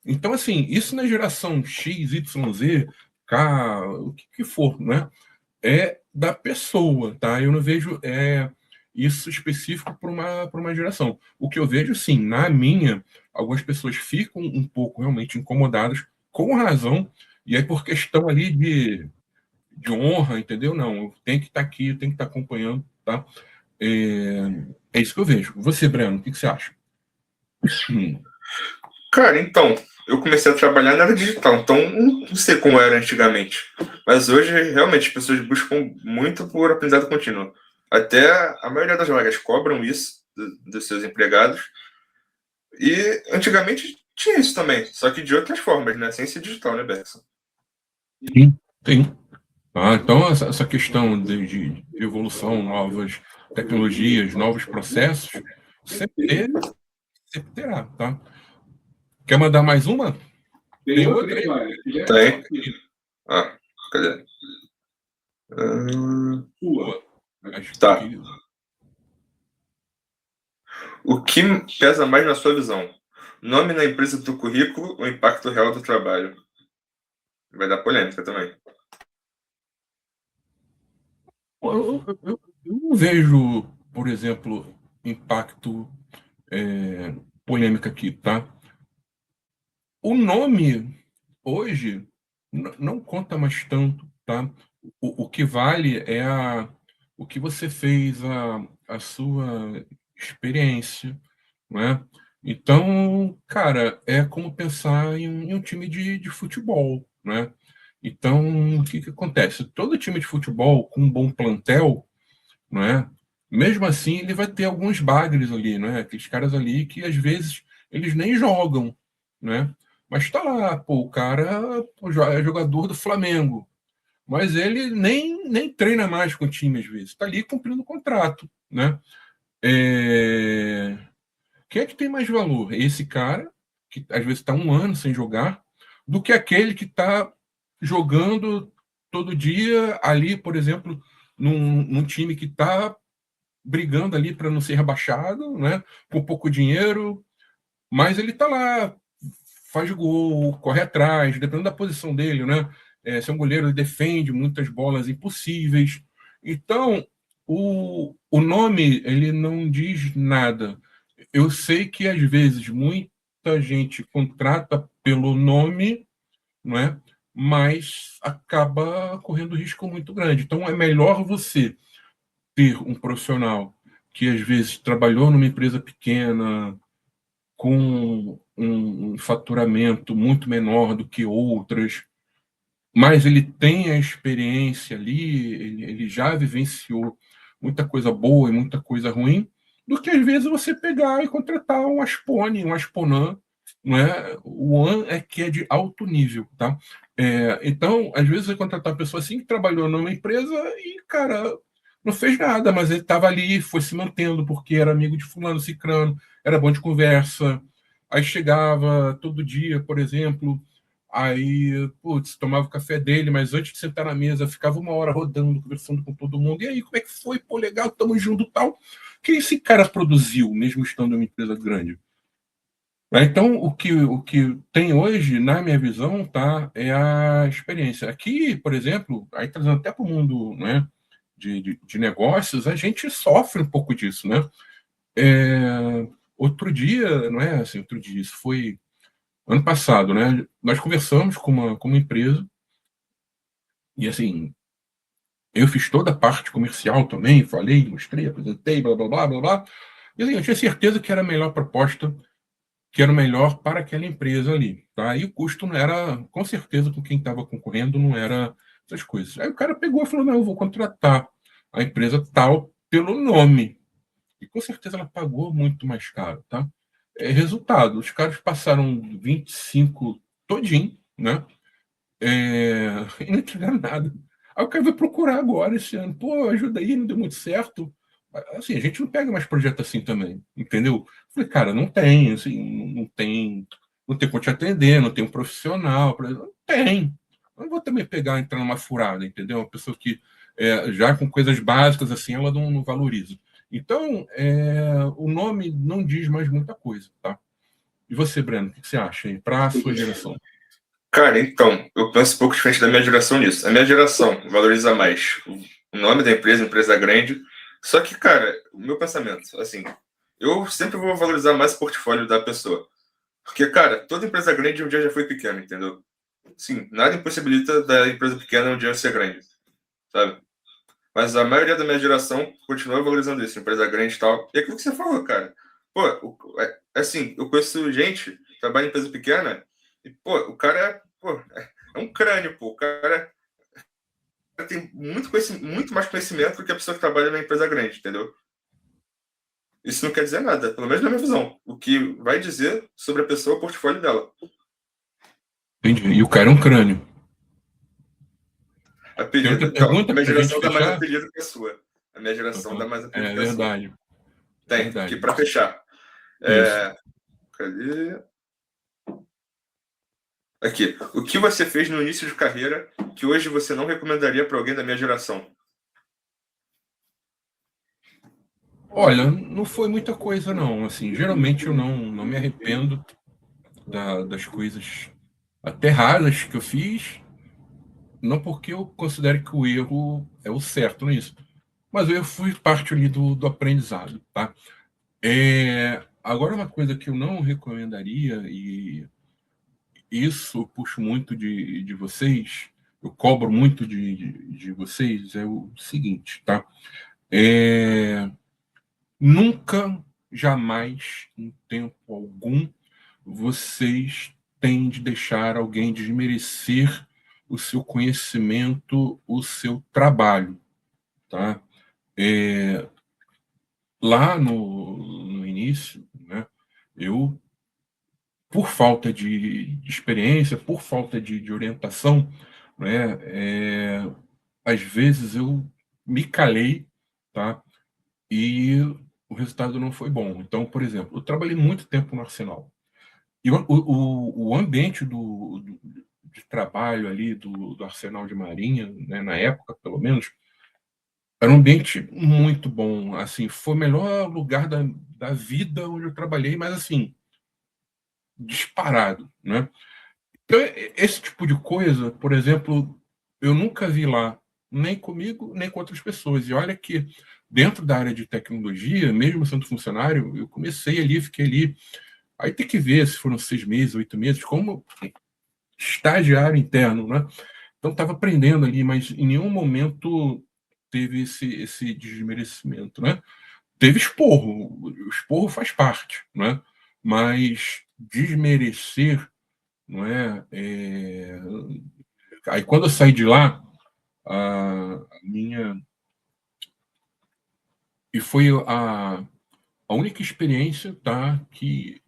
Então assim, isso na geração X, Y, Z, K, o que for, né? É da pessoa, tá? Eu não vejo isso específico para uma geração. O que eu vejo, sim, na minha, algumas pessoas ficam um pouco realmente incomodadas, com razão, e aí por questão ali de honra, entendeu? Não, eu tenho que estar aqui, eu tenho que estar acompanhando, tá? É isso que eu vejo. Você, Breno, o que você acha? Cara, então, eu comecei a trabalhar na área digital, então não sei como era antigamente. Mas hoje, realmente, as pessoas buscam muito por aprendizado contínuo. Até a maioria das vagas cobram isso dos seus empregados. E antigamente tinha isso também, só que de outras formas, né? Sem ser digital, né, Bergson? Sim, sim. Então, essa questão de evolução, novas tecnologias, novos processos, sempre teve, sempre terá, tá? Quer mandar mais uma? Tem outra aí? Tem. Ah, cadê? Boa. Acho Tá. que... O que pesa mais na sua visão? Nome na empresa do currículo ou impacto real do trabalho? Vai dar polêmica também. Eu não vejo, por exemplo, impacto polêmica aqui, tá? O nome hoje não conta mais tanto, tá? O que vale é o que você fez, a sua experiência, não é? Então, cara, é como pensar em um time de futebol, né? Então, o que que acontece? Todo time de futebol com um bom plantel, não é? Mesmo assim, ele vai ter alguns bagres ali, não é? Aqueles caras ali que às vezes eles nem jogam, né? Mas tá lá, pô, o cara pô, é jogador do Flamengo, mas ele nem treina mais com o time às vezes, tá ali cumprindo o contrato, né? Quem é que tem mais valor? Esse cara, que às vezes está um ano sem jogar, do que aquele que está jogando todo dia ali, por exemplo, num time que está brigando ali para não ser rebaixado, né? Com pouco dinheiro, mas ele está lá, faz gol, corre atrás, dependendo da posição dele, né? Se é um goleiro, ele defende muitas bolas impossíveis. Então, o nome, ele não diz nada. Eu sei que, às vezes, muita gente contrata pelo nome, não é? Mas acaba correndo risco muito grande. Então, é melhor você ter um profissional que, às vezes, trabalhou numa empresa pequena, com um faturamento muito menor do que outras, mas ele tem a experiência ali, ele já vivenciou muita coisa boa e muita coisa ruim, do que às vezes você pegar e contratar um Aspone, um Asponan, não é? O One é que é de alto nível, tá? Então, às vezes você contratar uma pessoa assim que trabalhou numa empresa e, cara, não fez nada, mas ele estava ali, foi se mantendo porque era amigo de fulano, cicrano, era bom de conversa, aí chegava todo dia, por exemplo. Aí, putz, tomava o café dele, mas antes de sentar na mesa, ficava uma hora rodando, conversando com todo mundo. E aí, como é que foi? Pô, legal, tamo junto tal. O que esse cara produziu, mesmo estando em uma empresa grande? Então, o que tem hoje, na minha visão, tá, é a experiência. Aqui, por exemplo, aí trazendo até para o mundo, né, de negócios, a gente sofre um pouco disso, né? Outro dia, não é assim, outro dia, isso foi ano passado, né? Nós conversamos com uma empresa e, assim, eu fiz toda a parte comercial também, falei, mostrei, apresentei, blá, blá, blá, blá, blá. E, assim, eu tinha certeza que era a melhor proposta, que era o melhor para aquela empresa ali, tá? E o custo não era, com certeza, com quem estava concorrendo, não era essas coisas. Aí o cara pegou e falou, não, eu vou contratar a empresa tal pelo nome. E com certeza ela pagou muito mais caro, tá? Resultado, os caras passaram 25 todinho, né? E não entregaram nada. Aí o cara vai procurar agora esse ano. Pô, ajuda aí, não deu muito certo. Assim, a gente não pega mais projeto assim também, entendeu? Falei, cara, não tem, assim, não tem como te atender, não tem um profissional, não tem. Eu não vou também pegar, entrar numa furada, entendeu? Uma pessoa que já com coisas básicas assim, ela não valoriza. Então, o nome não diz mais muita coisa, tá? E você, Breno, o que você acha aí para a sua geração? Cara, então, eu penso um pouco diferente da minha geração nisso. A minha geração valoriza mais o nome da empresa, empresa grande. Só que, cara, o meu pensamento, assim, eu sempre vou valorizar mais o portfólio da pessoa. Porque, cara, toda empresa grande um dia já foi pequena, entendeu? Sim, nada impossibilita da empresa pequena um dia ser grande, sabe? Mas a maioria da minha geração continua valorizando isso, empresa grande e tal. E é aquilo que você falou, cara. Pô, assim, eu conheço gente que trabalha em empresa pequena E, pô, o cara é um crânio, pô. O cara tem muito mais conhecimento do que a pessoa que trabalha na empresa grande, entendeu? Isso não quer dizer nada, pelo menos na minha visão. O que vai dizer sobre a pessoa é o portfólio dela. Entendi. E o cara é um crânio. Tem Apelido. outra Então, a pergunta minha pra gente geração dá mais fechar? apelido que a sua. A minha geração dá Uhum. mais apelido É que a sua. verdade. Tem, aqui Verdade. para fechar. Isso. Cadê? Aqui. O que você fez no início de carreira que hoje você não recomendaria para alguém da minha geração? Olha, não foi muita coisa, não. Assim, geralmente eu não me arrependo das coisas até raras que eu fiz, não porque eu considero que o erro é o certo nisso, mas eu fui parte ali do aprendizado, tá? Agora, uma coisa que eu não recomendaria, e isso eu puxo muito de vocês, eu cobro muito de vocês, é o seguinte, tá? Nunca, jamais, em tempo algum, vocês têm de deixar alguém desmerecer o seu conhecimento, o seu trabalho, tá? Lá no início, né, eu, por falta de experiência, por falta de orientação, né, às vezes eu me calei, tá? E o resultado não foi bom. Então, por exemplo, eu trabalhei muito tempo no Arsenal. E o ambiente de trabalho ali do Arsenal de Marinha, né, na época, pelo menos, era um ambiente muito bom. Assim, foi o melhor lugar da vida onde eu trabalhei, mas assim, disparado, né? Então, esse tipo de coisa, por exemplo, eu nunca vi lá, nem comigo, nem com outras pessoas. E olha que dentro da área de tecnologia, mesmo sendo funcionário, eu comecei ali, fiquei ali. Aí tem que ver se foram 6 meses, 8 meses, como estagiário interno, né? Então estava aprendendo ali, mas em nenhum momento teve esse desmerecimento, né? Teve esporro, o esporro faz parte, né? Mas desmerecer, não é? Aí quando eu saí de lá, a minha e foi a única experiência, tá, que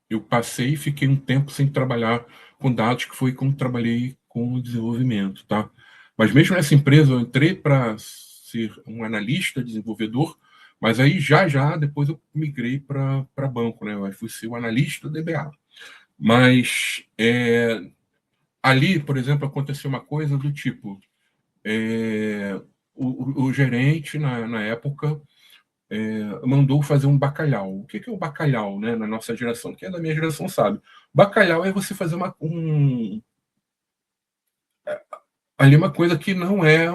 eu passei e fiquei um tempo sem trabalhar com dados, que foi quando trabalhei com o desenvolvimento, tá? Mas mesmo nessa empresa, eu entrei para ser um analista, desenvolvedor, mas aí já depois eu migrei para banco, né? Eu fui ser o analista do DBA. Mas ali, por exemplo, aconteceu uma coisa do tipo: o gerente, na época, mandou fazer um bacalhau. O que é o bacalhau, né, na nossa geração? Quem é da minha geração sabe. Bacalhau é você fazer ali uma coisa que não é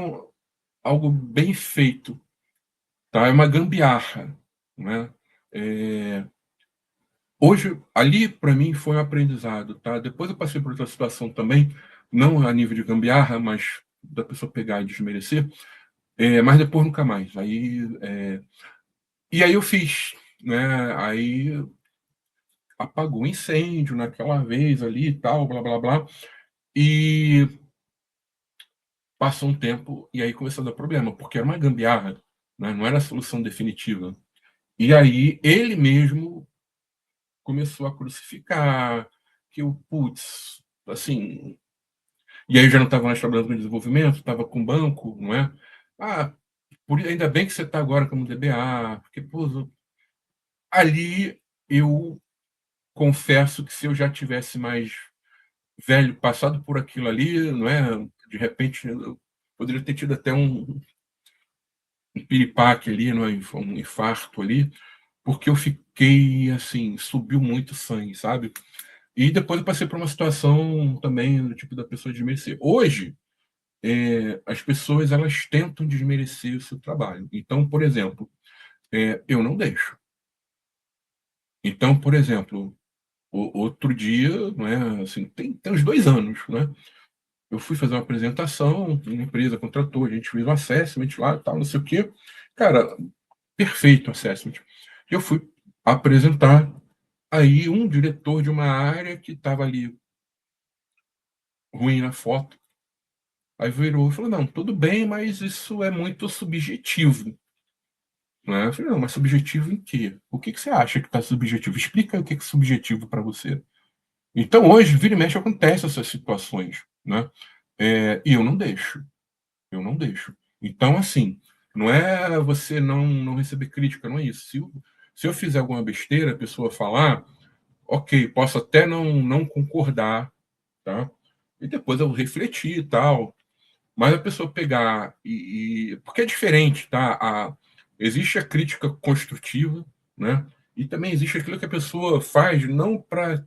algo bem feito, tá? É uma gambiarra, né? Hoje, ali para mim foi um aprendizado, tá? Depois eu passei por outra situação também, não a nível de gambiarra, mas da pessoa pegar e desmerecer, mas depois nunca mais. E aí eu fiz, né? Aí apagou o incêndio naquela vez ali e tal, blá blá blá. E passou um tempo e aí começou a dar problema, porque era uma gambiarra, né? Não era a solução definitiva. E aí ele mesmo começou a crucificar que o putz, assim. E aí eu já não estava mais trabalhando com desenvolvimento, estava com banco, não é? Ah, ainda bem que você está agora como DBA, porque pô, ali eu confesso que se eu já tivesse mais velho, passado por aquilo ali, não é? De repente, eu poderia ter tido até um piripaque ali, não é? Um infarto ali, porque eu fiquei assim, subiu muito sangue, sabe? E depois eu passei por uma situação também do tipo da pessoa desmerecer. Hoje, as pessoas elas tentam desmerecer o seu trabalho. Então, por exemplo, eu não deixo. Então, por exemplo, outro dia, não é? Assim, tem uns 2 anos, né? Eu fui fazer uma apresentação, uma empresa contratou, a gente fez um assessment lá e tal, não sei o quê. Cara, perfeito assessment. Eu fui apresentar, aí um diretor de uma área que estava ali ruim na foto. Aí virou e falou, não, tudo bem, mas isso é muito subjetivo. Né? Eu falei, não, mas subjetivo em quê? O que você acha que está subjetivo? Explica aí o que é subjetivo para você. Então, hoje, vira e mexe, acontece essas situações. Né? E eu não deixo. Eu não deixo. Então, assim, não é você não receber crítica, não é isso. Se eu fizer alguma besteira, a pessoa falar, ok, posso até não concordar, tá? E depois eu refletir e tal. Mas a pessoa pegar porque é diferente, tá? Existe a crítica construtiva, né? E também existe aquilo que a pessoa faz não para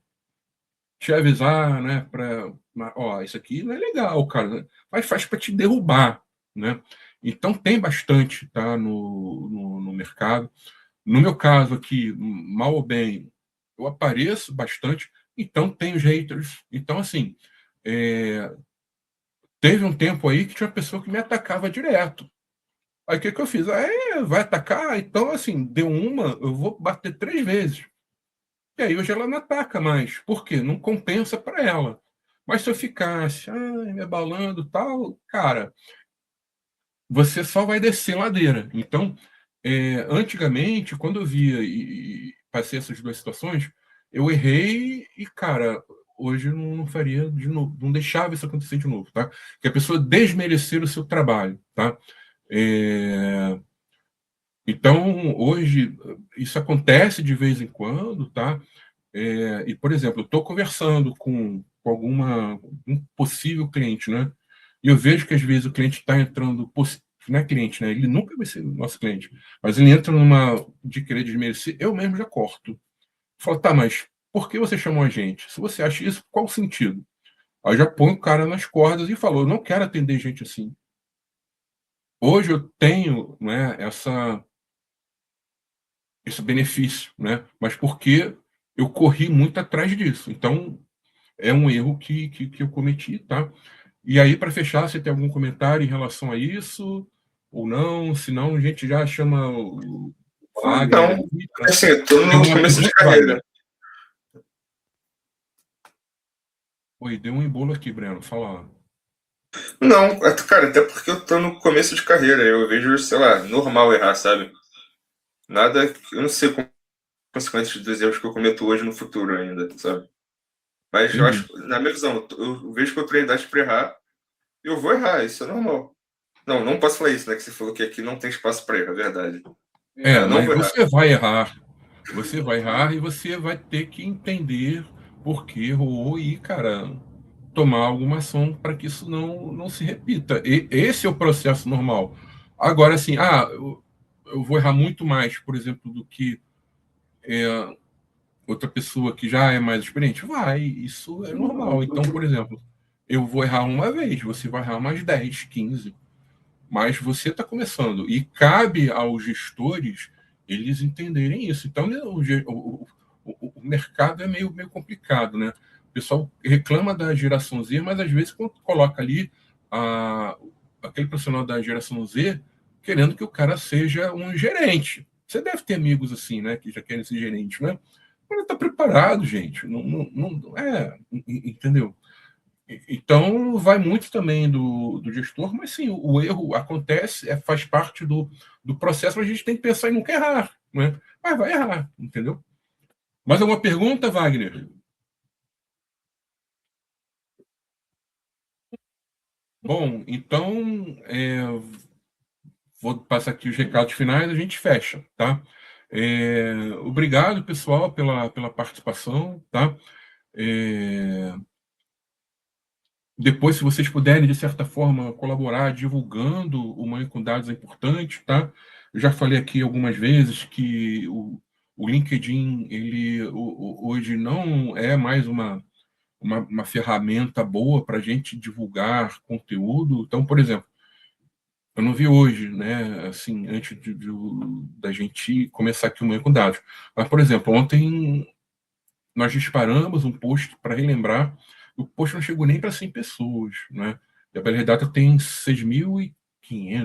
te avisar, né? Ó, isso aqui não é legal, cara, né? Mas faz para te derrubar, né? Então tem bastante, tá? No mercado. No meu caso aqui, mal ou bem, eu apareço bastante, então tem os haters. Então, assim, é, teve um tempo aí que tinha uma pessoa que me atacava direto. Aí o que eu fiz? Vai atacar? Então, assim, deu uma, eu vou bater 3 vezes. E aí hoje ela não ataca mais. Por quê? Não compensa para ela. Mas se eu ficasse, me abalando tal, cara, você só vai descer ladeira. Então, antigamente, quando eu via e passei essas duas situações, eu errei e, cara, hoje eu não faria de novo, não deixava isso acontecer de novo, tá? Que a pessoa desmerecer o seu trabalho, tá? É, Então, hoje, isso acontece de vez em quando, tá? E, por exemplo, eu estou conversando com um possível cliente, né? E eu vejo que às vezes o cliente está entrando, não é cliente, né? Ele nunca vai ser nosso cliente, mas ele entra numa de querer desmerecer, eu mesmo já corto. Falo, tá, mas por que você chamou a gente? Se você acha isso, qual o sentido? Aí eu já põe o cara nas cordas e falou, eu não quero atender gente assim. Hoje eu tenho, né, esse benefício, né? Mas porque eu corri muito atrás disso. Então, é um erro que eu cometi, tá? E aí, para fechar, você tem algum comentário em relação a isso? Ou não? Se não, a gente já chama o Wagner Não, aqui, tá? assim, eu tô Tem no alguma começo de pergunta, carreira. Wagner? Oi, deu um embolo aqui, Breno. Fala. Não, cara, até porque eu tô no começo de carreira. Eu vejo, sei lá, normal errar, sabe? Nada, eu não sei como consequências dos erros que eu cometo hoje no futuro ainda, sabe? Mas eu Entendi. acho, na minha visão, eu vejo que eu tenho idade para errar e eu vou errar, isso é normal. Não, não posso falar isso, né? Que você falou que aqui não tem espaço para erro, é verdade. Eu não Mas vou errar. você vai errar. Você vai errar e você vai ter que entender por que errou e, cara, tomar alguma ação para que isso não se repita. Esse é o processo normal. Agora, assim, eu vou errar muito mais, por exemplo, do que outra pessoa que já é mais experiente. Vai, isso é normal. Então, por exemplo, eu vou errar uma vez, você vai errar umas 10, 15. Mas você está começando e cabe aos gestores eles entenderem isso. Então, né, o mercado é meio complicado, né? O pessoal reclama da geração Z, mas às vezes quando coloca ali a, aquele profissional da geração Z querendo que o cara seja um gerente. Você deve ter amigos assim, né, que já querem ser gerente, né? Mas não está preparado, gente. Entendeu? Então, vai muito também do gestor, mas sim, o erro acontece, faz parte do processo, mas a gente tem que pensar em nunca errar, né? Mas vai errar, entendeu? Mais alguma pergunta, Wagner? Bom, então, vou passar aqui os recados finais, a gente fecha, tá? Obrigado, pessoal, pela participação, tá? É, Depois, se vocês puderem, de certa forma, colaborar divulgando o Mãe com Dados é importante, tá? Eu já falei aqui algumas vezes que o LinkedIn, ele hoje não é mais uma ferramenta boa para a gente divulgar conteúdo. Então, por exemplo, eu não vi hoje, né, assim, antes da gente começar aqui o Mãe com Dados. Mas, por exemplo, ontem nós disparamos um post para relembrar. O post não chegou nem para 100 pessoas, né? E a Bela Data tem 6.500,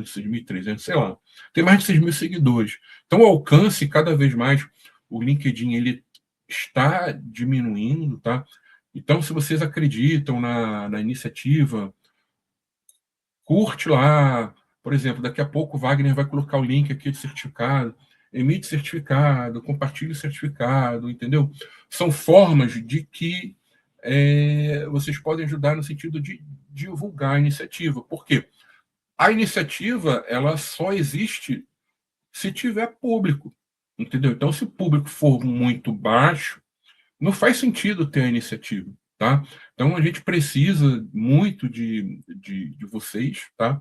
6.300, sei lá. Tem mais de 6.000 seguidores. Então, o alcance, cada vez mais, o LinkedIn ele está diminuindo, tá? Então, se vocês acreditam na iniciativa, curte lá. Por exemplo, daqui a pouco o Wagner vai colocar o link aqui de certificado, emite certificado, compartilhe o certificado, entendeu? São formas de que vocês podem ajudar no sentido de divulgar a iniciativa. Por quê? A iniciativa ela só existe se tiver público, entendeu? Então, se o público for muito baixo, não faz sentido ter a iniciativa, tá? Então, a gente precisa muito de vocês, tá?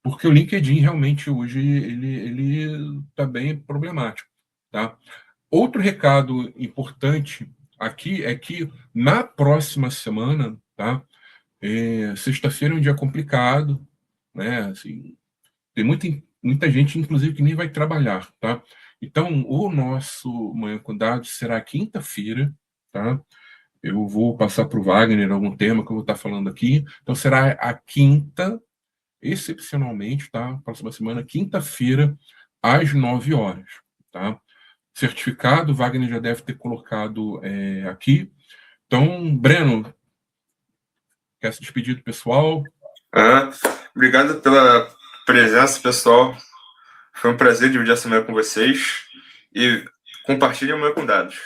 Porque o LinkedIn realmente hoje ele está bem problemático, tá? Outro recado importante aqui é que na próxima semana, tá? Sexta-feira é um dia complicado, né? Assim, tem muita gente, inclusive, que nem vai trabalhar, tá? Então, o nosso Manhã com Dados será quinta-feira, tá? Eu vou passar para o Wagner algum tema que eu vou estar falando aqui. Então, será a quinta, excepcionalmente, tá? Próxima semana, quinta-feira, às 9 horas, tá? Certificado, o Wagner já deve ter colocado aqui. Então, Breno, quer se despedir do pessoal? Obrigado pela presença, pessoal. Foi um prazer dividir essa manhã com vocês. E compartilhem o Manhã com Dados.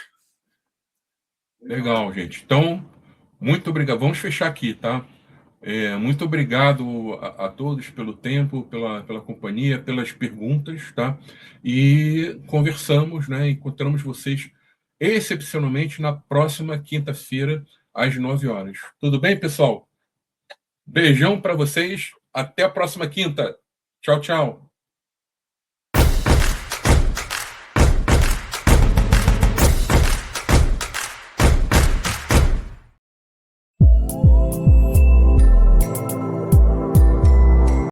Legal, gente. Então, muito obrigado. Vamos fechar aqui, tá? Muito obrigado a todos pelo tempo, pela companhia, pelas perguntas, tá? E conversamos, né? Encontramos vocês excepcionalmente na próxima quinta-feira, às 9 horas. Tudo bem, pessoal? Beijão para vocês. Até a próxima quinta. Tchau, tchau.